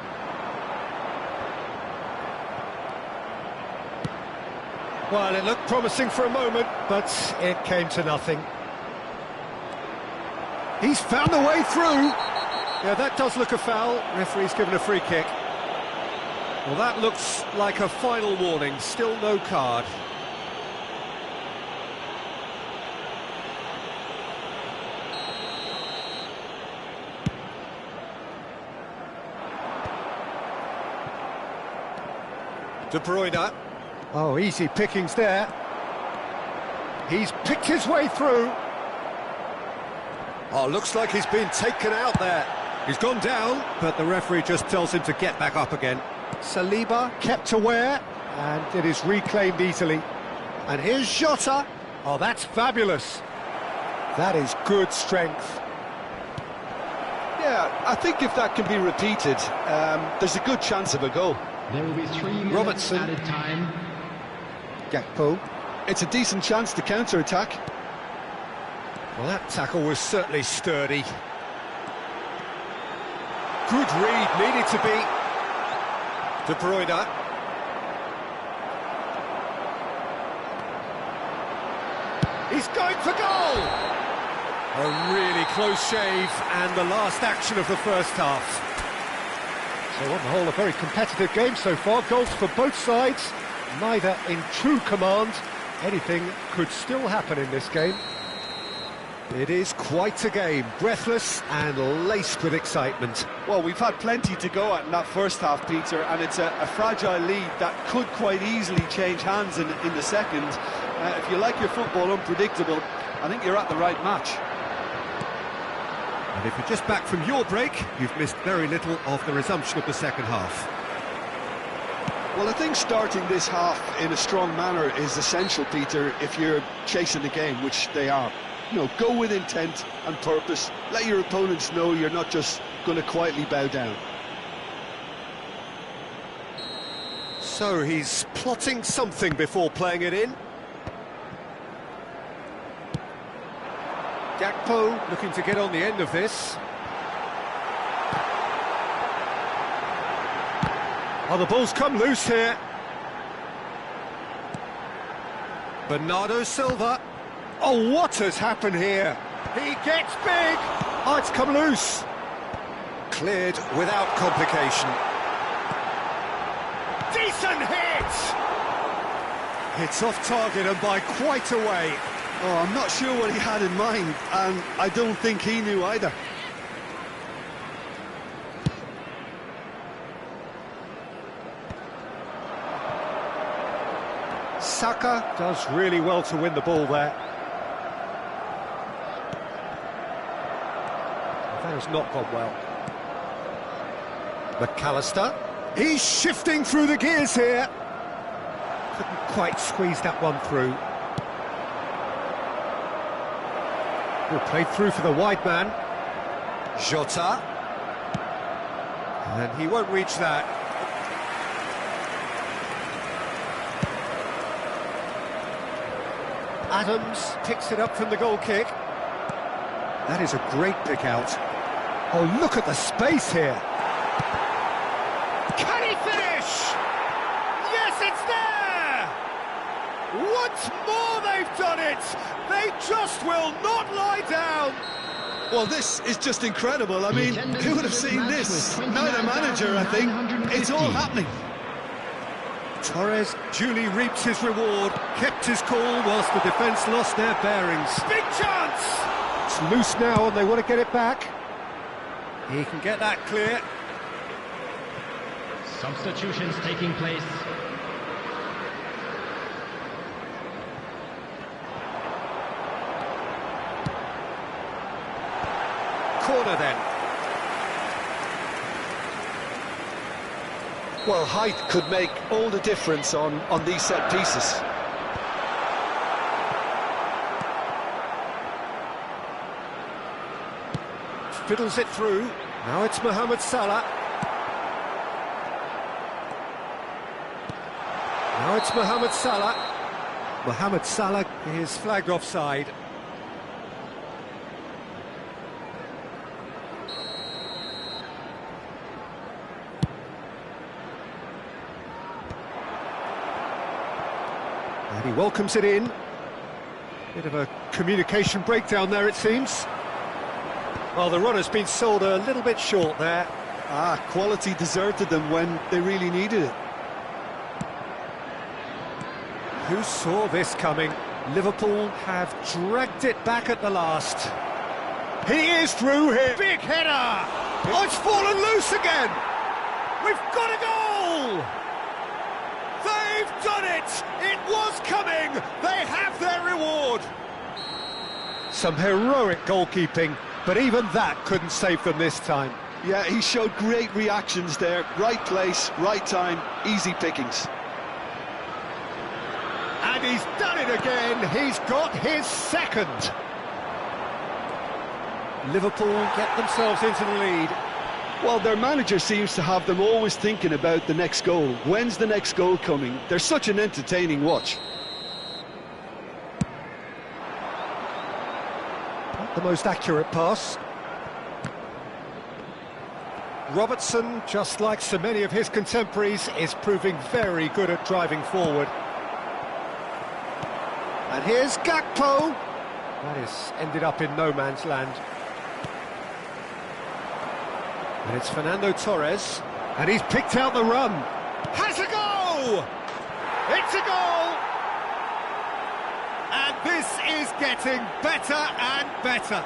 Well, it looked promising for a moment, but it came to nothing. He's found a way through. Yeah, that does look a foul. Referee's given a free kick. Well, that looks like a final warning. Still no card. De Bruyne. Oh, easy pickings there. He's picked his way through. Oh, looks like he's been taken out there. He's gone down, but the referee just tells him to get back up again. Saliba kept aware, and it is reclaimed easily. And here's Jota. Oh, that's fabulous. That is good strength. Yeah, I think if that can be repeated, there's a good chance of a goal. There will be 3 minutes Robertson. added time. Gakpo. It's a decent chance to counter-attack. Well, that tackle was certainly sturdy. Good read, needed to be. De Bruyne. He's going for goal! A really close shave, and the last action of the first half. So on the whole, a very competitive game so far. Goals for both sides, neither in true command. Anything could still happen in this game. It is quite a game, breathless and laced with excitement. Well, we've had plenty to go at in that first half, Peter, and it's a fragile lead that could quite easily change hands in the second. If you like your football unpredictable, I think you're at the right match. And if you're just back from your break, you've missed very little of the resumption of the second half. Well, I think starting this half in a strong manner is essential, Peter, if you're chasing the game, which they are. You know, go with intent and purpose. Let your opponents know you're not just going to quietly bow down. So he's plotting something before playing it in. Gakpo looking to get on the end of this. Oh, the ball's come loose here. Bernardo Silva. Oh, what has happened here? He gets big. Oh, it's come loose. Cleared without complication. Decent hit! It's off target and by quite a way. Oh, I'm not sure what he had in mind, and I don't think he knew either. Saka does really well to win the ball there. That has not gone well. McAllister. He's shifting through the gears here. Couldn't quite squeeze that one through. Well, played through for the wide man. Jota. And he won't reach that. Adams picks it up from the goal kick. That is a great pick out. Oh, look at the space here. Can he finish? Yes, it's there! Once more they've done it! They just will not lie down! Well, this is just incredible. I mean, who would have seen this? Neither manager, I think. It's all happening. Torres duly reaps his reward, kept his cool whilst the defence lost their bearings. Big chance! It's loose now and they want to get it back. He can get that clear. Substitutions taking place. Corner then. Well, height could make all the difference on these set pieces. Fiddles it through. Now it's Mohamed Salah. Now it's Mohamed Salah. Mohamed Salah is flagged offside. And he welcomes it in. Bit of a communication breakdown there, it seems. Well, the run has been sold a little bit short there. Quality deserted them when they really needed it. Who saw this coming? Liverpool have dragged it back at the last. He is through here. Big header! Oh, it's fallen loose again! We've got a goal! They've done it! It was coming! They have their reward! Some heroic goalkeeping, but even that couldn't save them this time. Yeah, he showed great reactions there. Right place, right time, easy pickings. And he's done it again. He's got his second. Liverpool get themselves into the lead. Well, their manager seems to have them always thinking about the next goal. When's the next goal coming? They're such an entertaining watch. Not the most accurate pass. Robertson, just like so many of his contemporaries, is proving very good at driving forward. And here's Gakpo. That has ended up in no man's land. And it's Fernando Torres. And he's picked out the run. Has a goal! It's a goal! And this is getting better and better.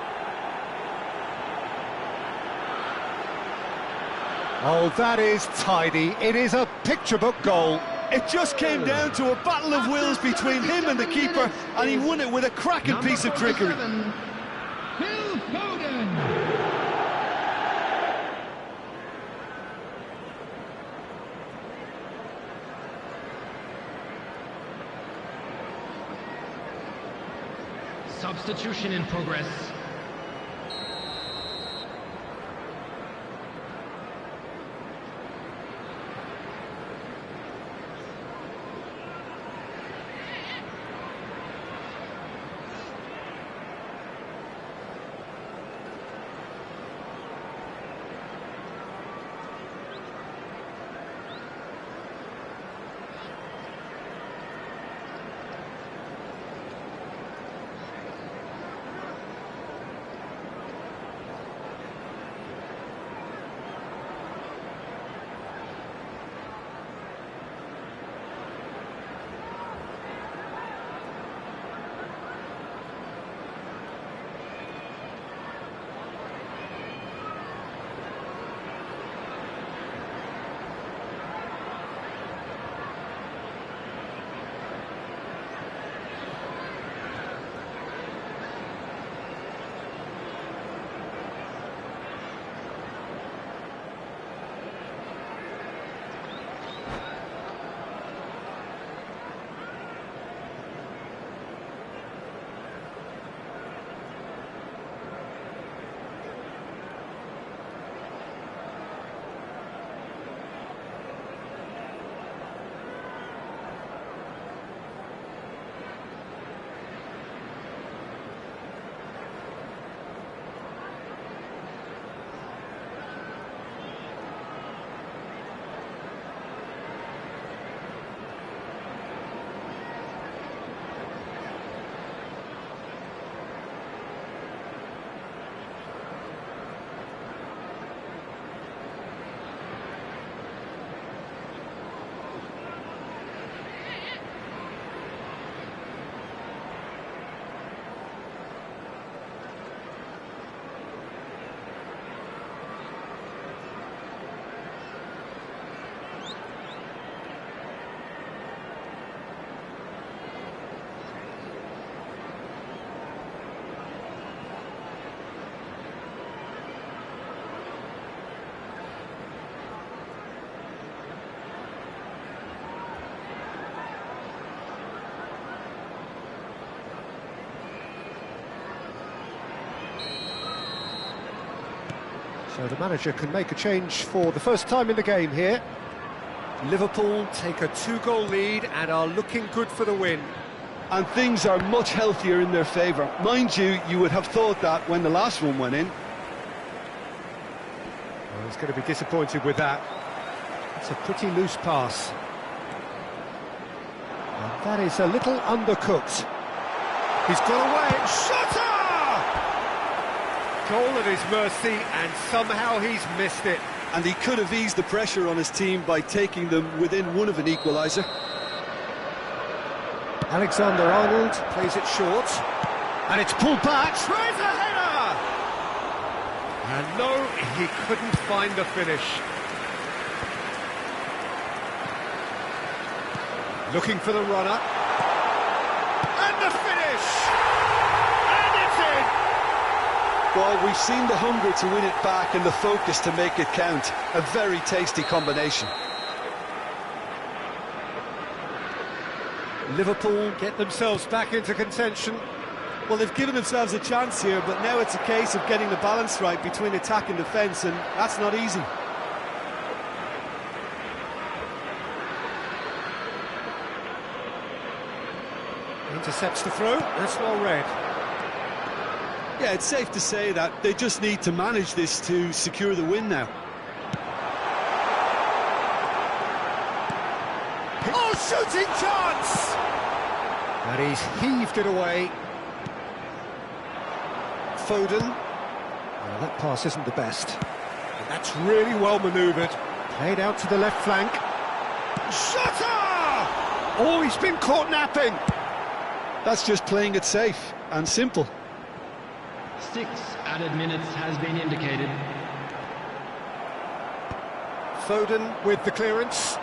Oh, that is tidy. It is a picture-book goal. It just came down to a battle of wills between him and the keeper, and he won it with a cracking piece of trickery. Substitution in progress. So the manager can make a change for the first time in the game here. Liverpool take a 2-goal lead and are looking good for the win. And things are much healthier in their favour. Mind you, you would have thought that when the last one went in. Well, he's going to be disappointed with that. It's a pretty loose pass. And that is a little undercooked. He's got away. Jota! Goal at his mercy, and somehow he's missed it. And he could have eased the pressure on his team by taking them within one of an equaliser. Alexander-Arnold plays it short. And it's pulled back. Tries a header! And no, he couldn't find the finish. Looking for the runner. And the finish! And it's in! Well, we've seen the hunger to win it back and the focus to make it count. A very tasty combination. Liverpool get themselves back into contention. Well, they've given themselves a chance here, but now it's a case of getting the balance right between attack and defence, and that's not easy. Intercepts the throw, that's well read. Yeah, it's safe to say that they just need to manage this to secure the win now. Oh, shooting chance! And he's heaved it away. Foden. Well, that pass isn't the best. And that's really well manoeuvred. Played out to the left flank. Jota! Oh, he's been caught napping. That's just playing it safe and simple. 6 added minutes has been indicated. Foden with the clearance.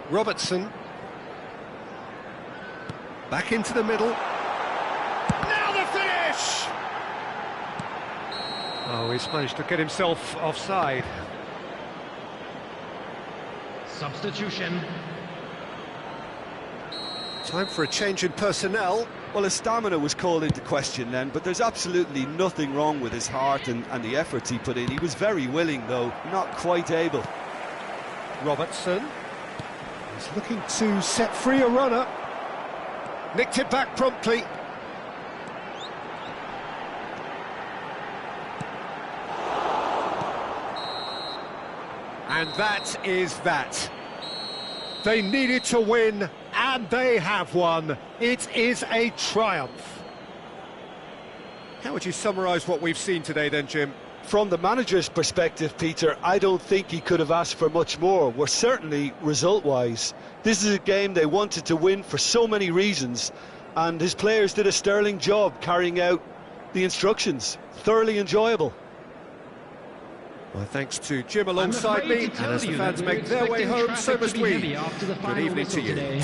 Robertson. Back into the middle. Now the finish! Oh, he's managed to get himself offside. Substitution. Time for a change in personnel. Well, his stamina was called into question then, but there's absolutely nothing wrong with his heart and the efforts he put in. He was very willing, though, not quite able. Robertson. He's looking to set free a runner. Nicked it back promptly. And that is that. They needed to win, and they have won. It is a triumph. How would you summarise what we've seen today then, Jim? From the manager's perspective, Peter, I don't think he could have asked for much more. Well, certainly result-wise. This is a game they wanted to win for so many reasons, and his players did a sterling job carrying out the instructions. Thoroughly enjoyable. Well, thanks to Jim alongside me, and as the fans make their way home, so must we. Good evening to you.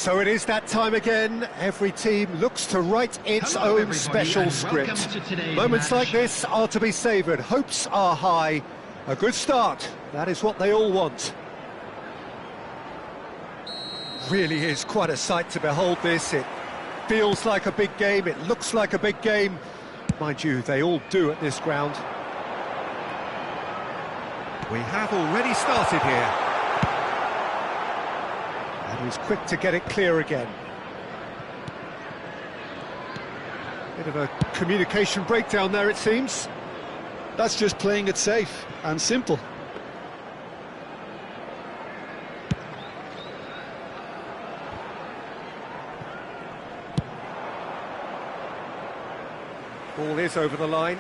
So it is that time again. Every team looks to write its Hello, own everybody, special and script. welcome to today's Moments match. like this are to be savoured. Hopes are high. A good start. That is what they all want. Really is quite a sight to behold this. It feels like a big game. It looks like a big game. Mind you, they all do at this ground. We have already started here. And he's quick to get it clear again. Bit of a communication breakdown there, it seems. That's just playing it safe and simple. Ball is over the line.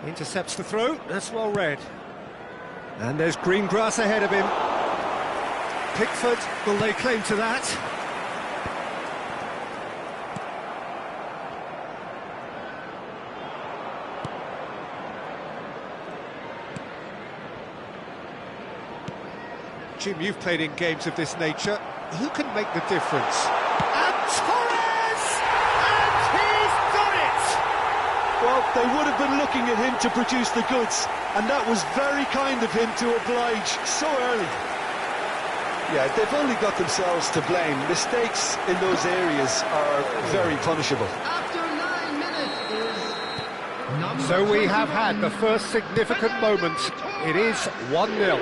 Intercepts the throw, that's well read. And there's green grass ahead of him. Pickford will lay claim to that. Jim, you've played in games of this nature. Who can make the difference? And Torres! And he's done it! Well, they would have been looking at him to produce the goods, and that was very kind of him to oblige so early. Yeah, they've only got themselves to blame. Mistakes in those areas are very punishable. After 9 minutes is number So we have 21. had the first significant moment. It is 1-0.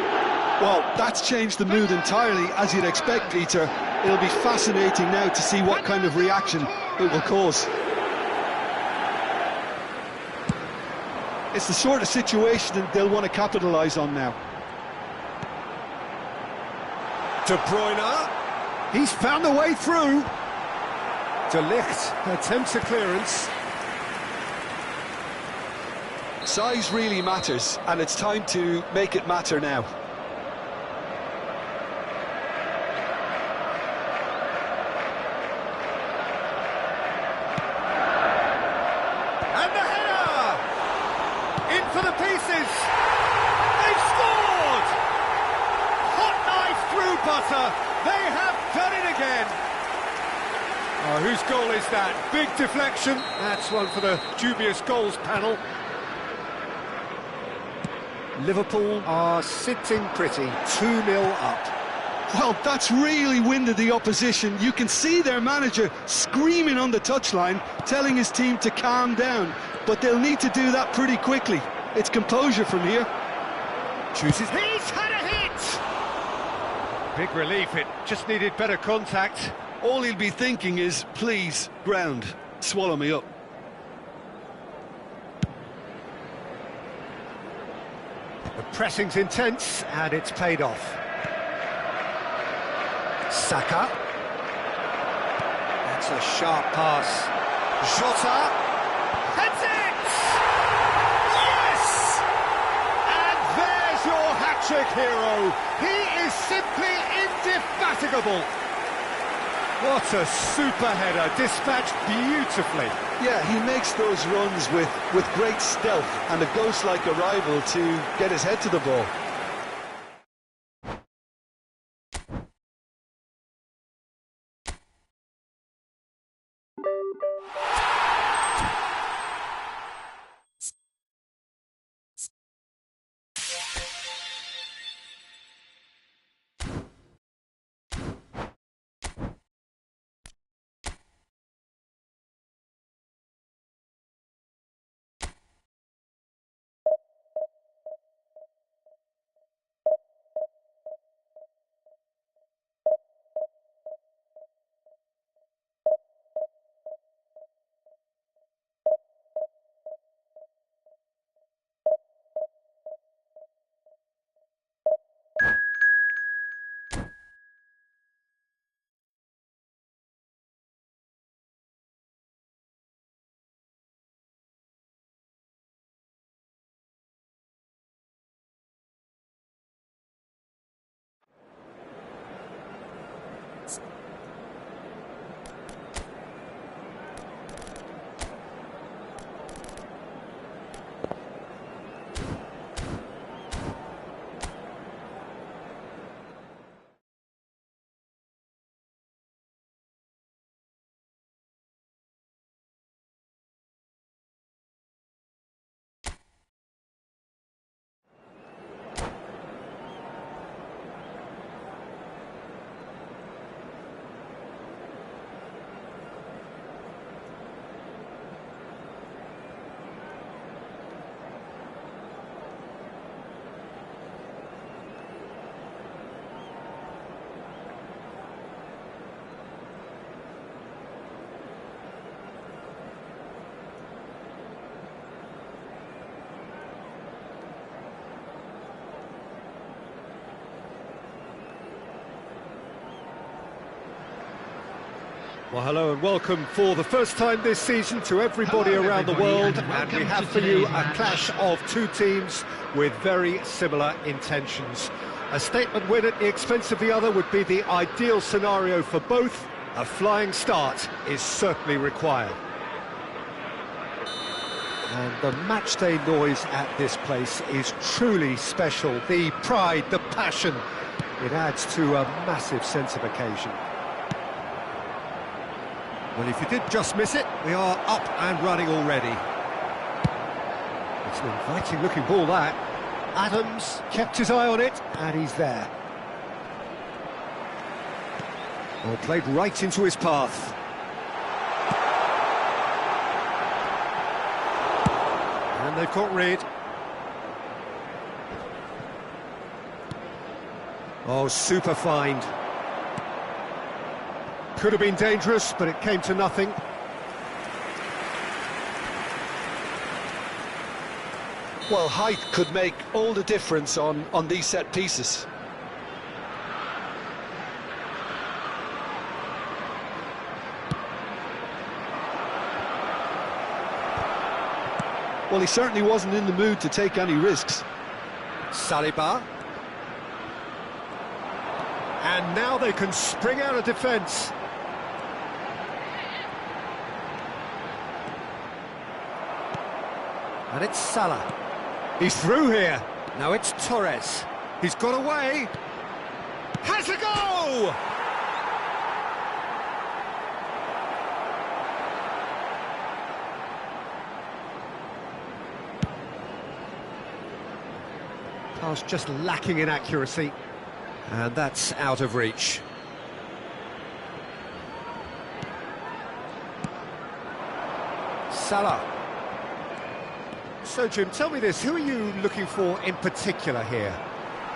Well, that's changed the mood entirely, as you'd expect, Peter. It'll be fascinating now to see what kind of reaction it will cause. It's the sort of situation that they'll want to capitalise on now. De Bruyne, he's found a way through. De Ligt attempts a clearance. Size really matters, and it's time to make it matter now. And the header! In for the pieces! They've scored! Hot knife through butter! They have done it again! Oh, whose goal is that? Big deflection. That's one for the dubious goals panel. Liverpool are sitting pretty, 2-0 up. Well, that's really winded the opposition. You can see their manager screaming on the touchline, telling his team to calm down. But they'll need to do that pretty quickly. It's composure from here. Chooses. He's had a hit! Big relief, it just needed better contact. All he'll be thinking is, please, ground, swallow me up. The pressing's intense, and it's paid off. Saka. That's a sharp pass. Jota. Heads it! Yes! And there's your hat-trick hero. He is simply indefatigable. What a super header, dispatched beautifully. Yeah, he makes those runs with great stealth and a ghost-like arrival to get his head to the ball. Well, hello and welcome for the first time this season to everybody around the world, and we have for you a clash of two teams with very similar intentions. A statement win at the expense of the other would be the ideal scenario for both. A flying start is certainly required. And the matchday noise at this place is truly special. The pride, the passion, it adds to a massive sense of occasion. Well, if you did just miss it, we are up and running already. It's an inviting looking ball, that. Adams kept his eye on it, and he's there. Well, played right into his path. And they've got rid. Oh, super find. Could have been dangerous, but it came to nothing. Well, height could make all the difference on these set pieces. Well, he certainly wasn't in the mood to take any risks. Saliba. And now they can spring out of defence. And it's Salah. He's through here. Now it's Torres. He's got away. Has a go! Pass just lacking in accuracy. And that's out of reach. Salah. So, Jim, tell me this, who are you looking for in particular here?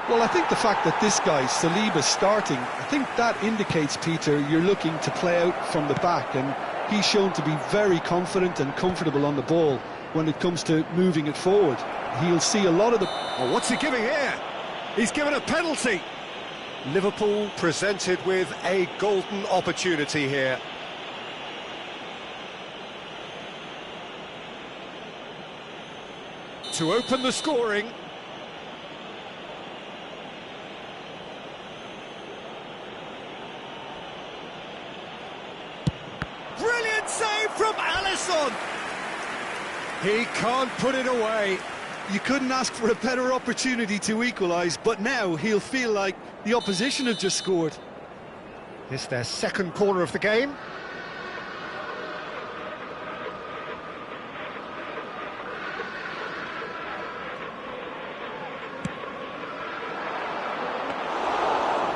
Well, I think the fact that this guy, Saliba, starting, I think that indicates, Peter, you're looking to play out from the back, and he's shown to be very confident and comfortable on the ball when it comes to moving it forward. He'll see a lot of the... Oh, what's he giving here? He's given a penalty. Liverpool presented with a golden opportunity here. To open the scoring. Brilliant save from Alisson! He can't put it away. You couldn't ask for a better opportunity to equalise, but now he'll feel like the opposition have just scored. It's their second corner of the game.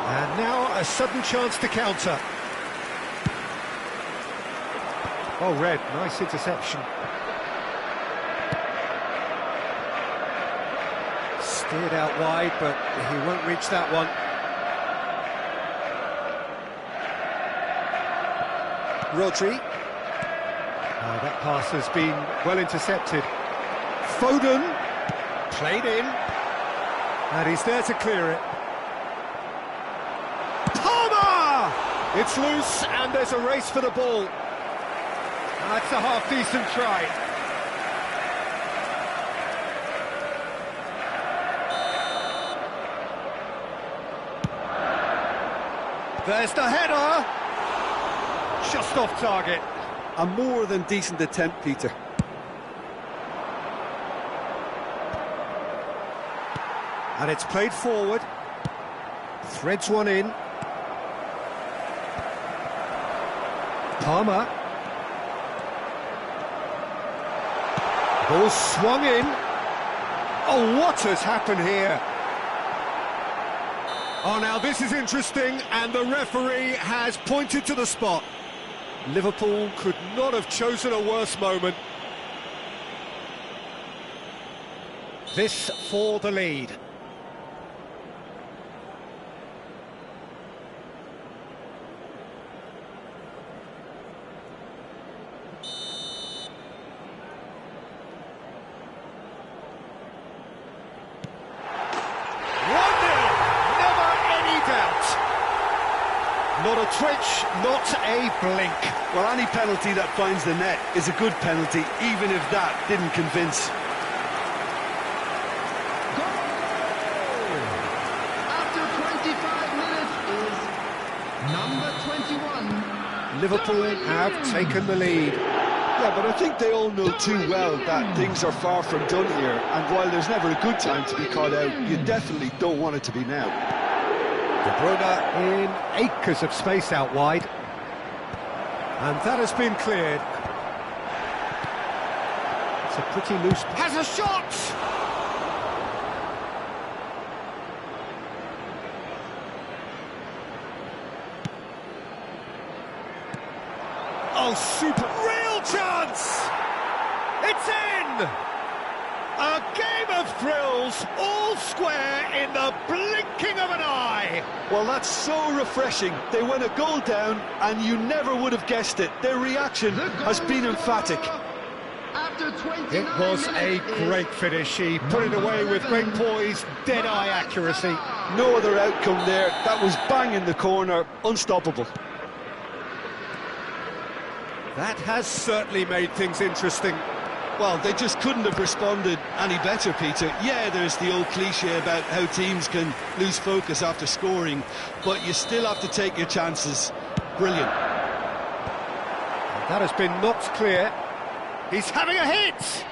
And now a sudden chance to counter. Oh, Red, nice interception. Steered out wide, but he won't reach that one. Rodri. That pass has been well intercepted. Foden. Played in. And he's there to clear it. Palmer! It's loose, and there's a race for the ball. That's a half-decent try. There's the header! Just off target. A more than decent attempt, Peter. And it's played forward. Threads one in. Palmer. Ball swung in. Oh, what has happened here? Oh, now this is interesting, and the referee has pointed to the spot. Liverpool could not have chosen a worse moment. This for the lead. Not a twitch, not a blink. Well, any penalty that finds the net is a good penalty, even if that didn't convince. Goal! After 25 minutes is number 21. Liverpool have taken the lead. Yeah, but I think they all know too well that things are far from done here, and while there's never a good time to be caught out, you definitely don't want it to be now. De Bruyne in acres of space out wide. And that has been cleared. It's a pretty loose... Has a shot! Oh, super... Real chance! It's in! A game of thrills, all square in the blinking of an eye. Well, that's so refreshing. They went a goal down, and you never would have guessed it. Their reaction has been emphatic. After 29 It was a great finish. He put it away with great poise, dead-eye accuracy. No other outcome there. That was bang in the corner, unstoppable. That has certainly made things interesting. Well, they just couldn't have responded any better, Peter. Yeah, there's the old cliche about how teams can lose focus after scoring, but you still have to take your chances. Brilliant. That has been knocked clear. He's having a hit!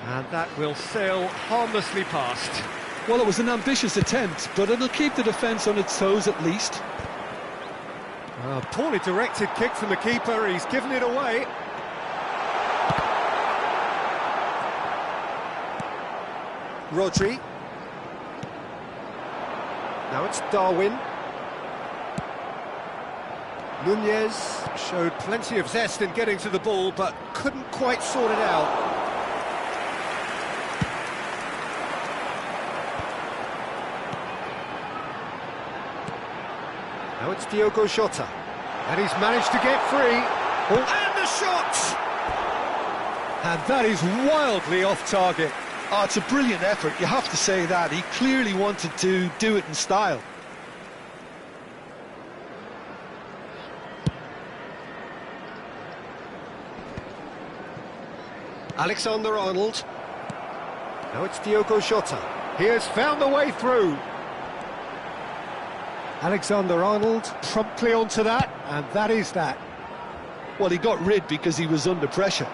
And that will sail harmlessly past. Well, it was an ambitious attempt, but it'll keep the defence on its toes at least. A poorly directed kick from the keeper. He's given it away. Rodri. Now it's Darwin. Nunez showed plenty of zest in getting to the ball, but couldn't quite sort it out. Now it's Diogo Jota. And he's managed to get free. Oh, and the shot! And that is wildly off target. Oh, it's a brilliant effort, you have to say that. He clearly wanted to do it in style. Alexander-Arnold. Now it's Diogo Jota. He has found the way through. Alexander-Arnold promptly onto that, and that is that. Well, he got rid because he was under pressure.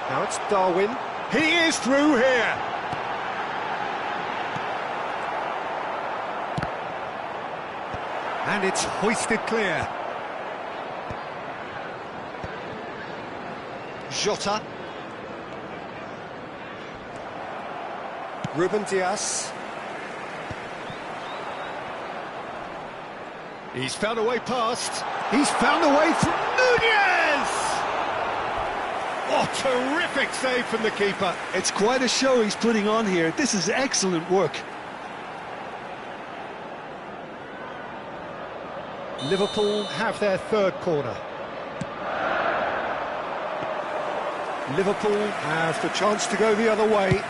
Now it's Darwin. He is through here. And it's hoisted clear. Jota. Ruben Dias. He's found a way past. He's found a way through. Nunez! Oh, terrific save from the keeper. It's quite a show he's putting on here. This is excellent work. Liverpool have their third corner. Liverpool have the chance to go the other way.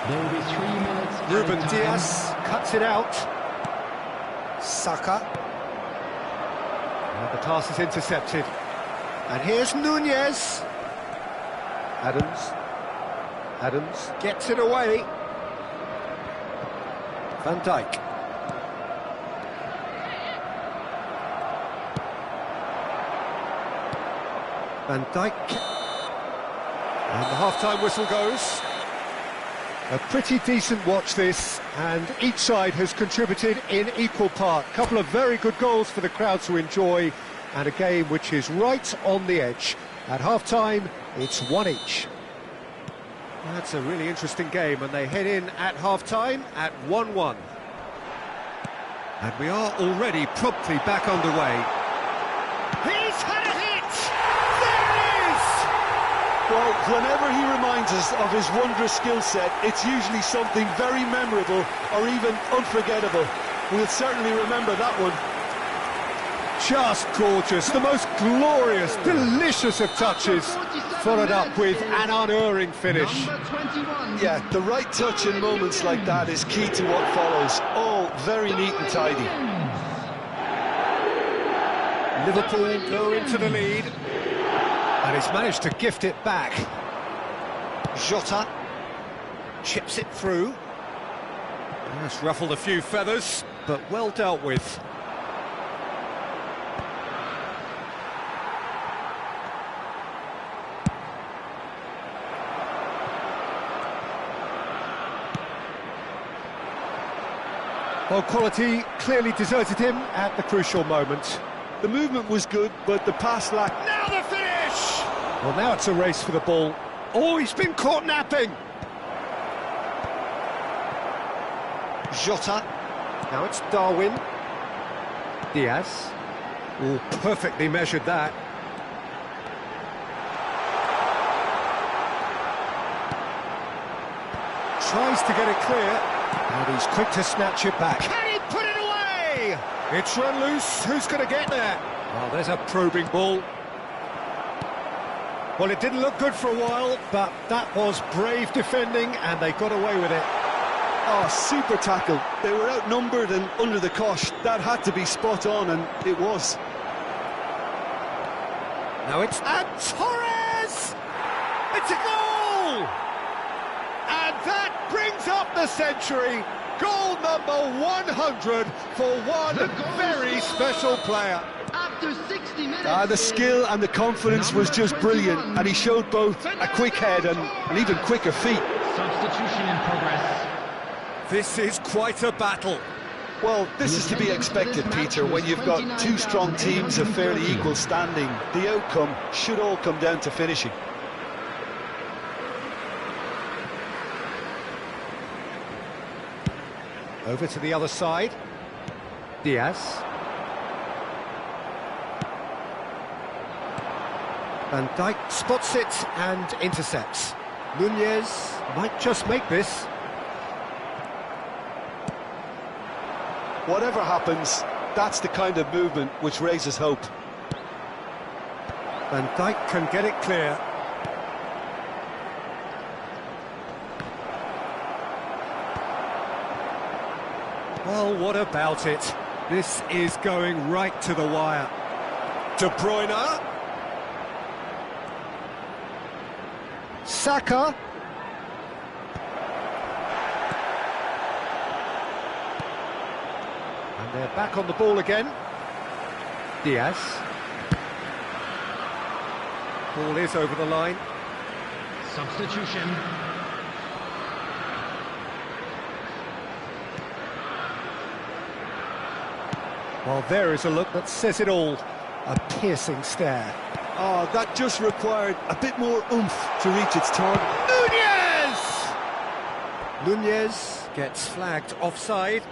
There will be 3 minutes. Ruben added time. Dias cuts it out. Saka. And the pass is intercepted. And here's Nunez. Adams gets it away. Van Dijk. Van Dijk. And the half-time whistle goes. A pretty decent watch this, and each side has contributed in equal part. A couple of very good goals for the crowd to enjoy, and a game which is right on the edge. At half-time, it's 1 each. That's a really interesting game, and they head in at half-time at 1-1. And we are already promptly back underway. He's had a hit! There it is! Well, whenever he reminds us of his wondrous skill set, it's usually something very memorable or even unforgettable. We'll certainly remember that one. Just gorgeous, the most glorious, delicious of touches, followed up with an unerring finish. Number 21. Yeah, the right touch in moments like that is key to what follows. All very neat and tidy. Liverpool go into the lead, and he's managed to gift it back. Jota chips it through. That's ruffled a few feathers, but well dealt with. Well, quality clearly deserted him at the crucial moment. The movement was good, but the pass lacked. Now the finish! Well, now it's a race for the ball. Oh, he's been caught napping! Jota. Now it's Darwin. Diaz. Oh, perfectly measured that. Tries to get it clear, and he's quick to snatch it back. Can he put it away? It's run loose. Who's going to get there? Oh, there's a probing ball. Well, it didn't look good for a while, but that was brave defending, and they got away with it. Oh, super tackle. They were outnumbered and under the cosh. That had to be spot on, and it was. Now it's... And Torres! It's a goal! And that brings up the century. Goal number 100 for one very special player. After 60 minutes. The skill and the confidence was just brilliant, and he showed both a quick head and an even quicker feet. Substitution in progress. This is quite a battle. Well, this is to be expected, Peter, when you've got two strong teams of fairly equal standing. The outcome should all come down to finishing. Over to the other side. Diaz. Van Dijk spots it and intercepts. Nunez might just make this. Whatever happens, that's the kind of movement which raises hope. Van Dijk can get it clear. Well, what about it? This is going right to the wire. De Bruyne. Saka. And they're back on the ball again. Diaz. Ball is over the line. Substitution. Well, there is a look that says it all. A piercing stare. Oh, that just required a bit more oomph to reach its target. Nunez! Nunez gets flagged offside.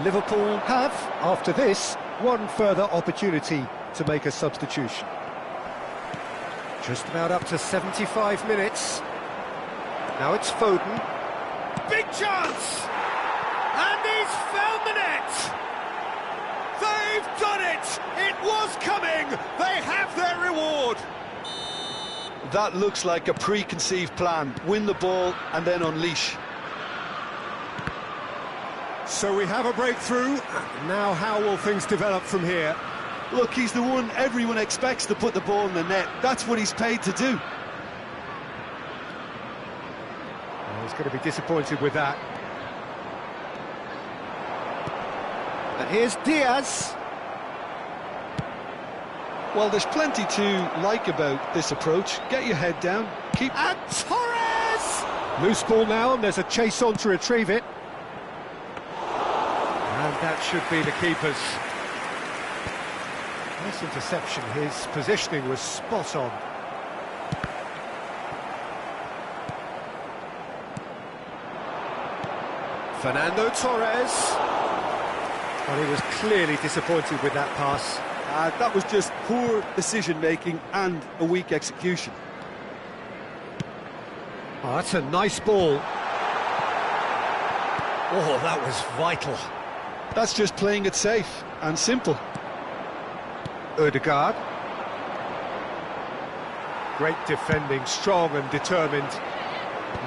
Liverpool have, after this, one further opportunity to make a substitution. Just about up to 75 minutes. Now it's Foden. Big chance! And he's found the net! They've done it! It was coming! They have their reward! That looks like a preconceived plan. Win the ball and then unleash. So we have a breakthrough. Now how will things develop from here? Look, he's the one everyone expects to put the ball in the net. That's what he's paid to do. Well, he's going to be disappointed with that. And here's Diaz. Well, there's plenty to like about this approach. Get your head down, keep... And Torres! Loose ball now, and there's a chase on to retrieve it. And that should be the keeper's. Nice interception, his positioning was spot on. Fernando Torres. Well, he was clearly disappointed with that pass, That was just poor decision-making and a weak execution. Oh, that's a nice ball. Oh, that was vital. That's just playing it safe and simple. Odegaard. Great defending, strong and determined.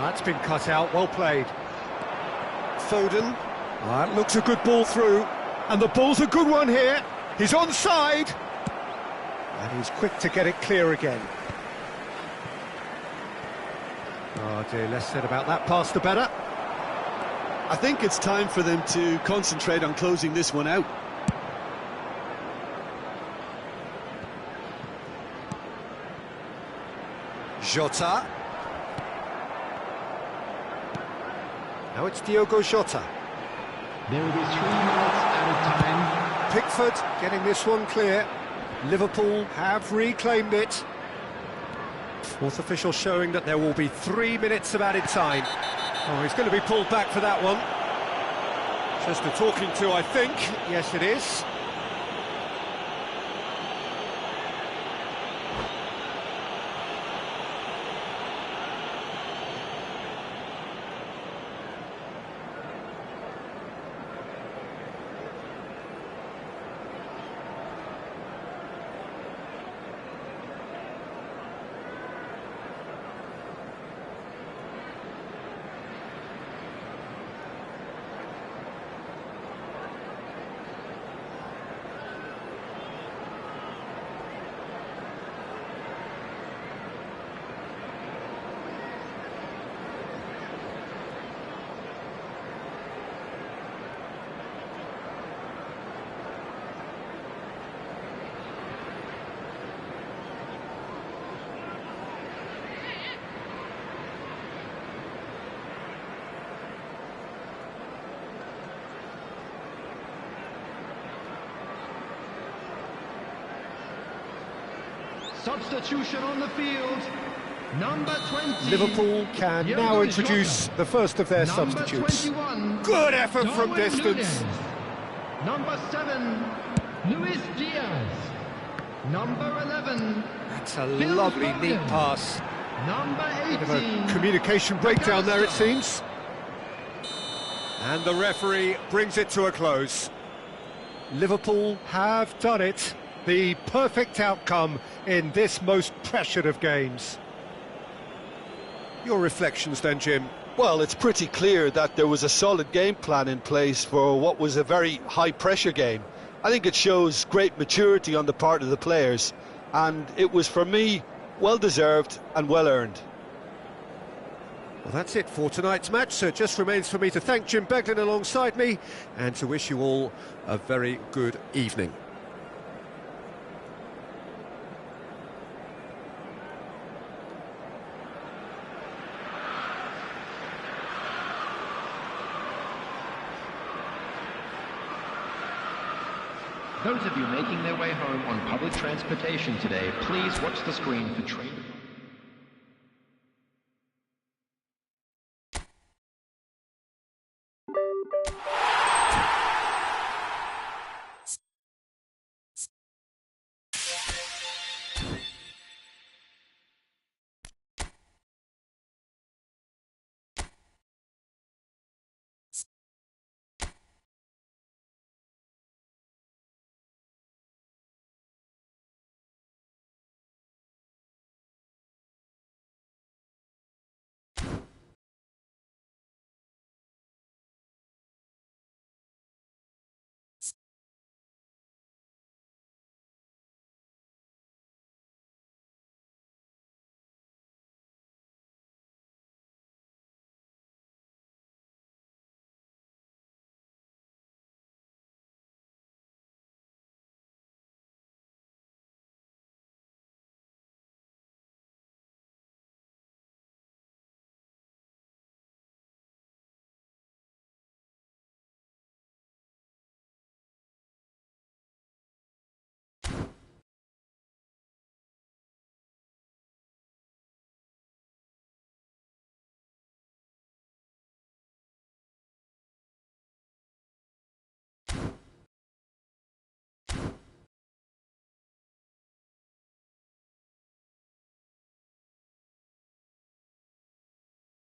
That's been cut out, well played. Foden. That looks a good ball through. And the ball's a good one here. He's onside. And he's quick to get it clear again. Oh dear, less said about that pass the better. I think it's time for them to concentrate on closing this one out. Jota. Now it's Diogo Jota. There will be 3 minutes at a time. Pickford getting this one clear. Liverpool have reclaimed it. Fourth official showing that there will be 3 minutes of added time. Oh, he's going to be pulled back for that one. Just a talking to, I think. Yes, it is. Substitution on the field. Number 20. Liverpool can Diogo now introduce Jota. the first of their Number substitutes. 21. Good effort from Darwin distance. Núñez. Number 7. Luis Diaz. Number 11. That's a Phil lovely, Foden. neat pass. Number Bit of a 18. communication breakdown there, it McAllister. seems. And the referee brings it to a close. Liverpool have done it. The perfect outcome in this most pressured of games. Your reflections then, Jim? Well, it's pretty clear that there was a solid game plan in place for what was a very high-pressure game. I think it shows great maturity on the part of the players, and it was, for me, well-deserved and well-earned. Well, that's it for tonight's match, so it just remains for me to thank Jim Beglin alongside me and to wish you all a very good evening. Those of you making their way home on public transportation today, please watch the screen for train.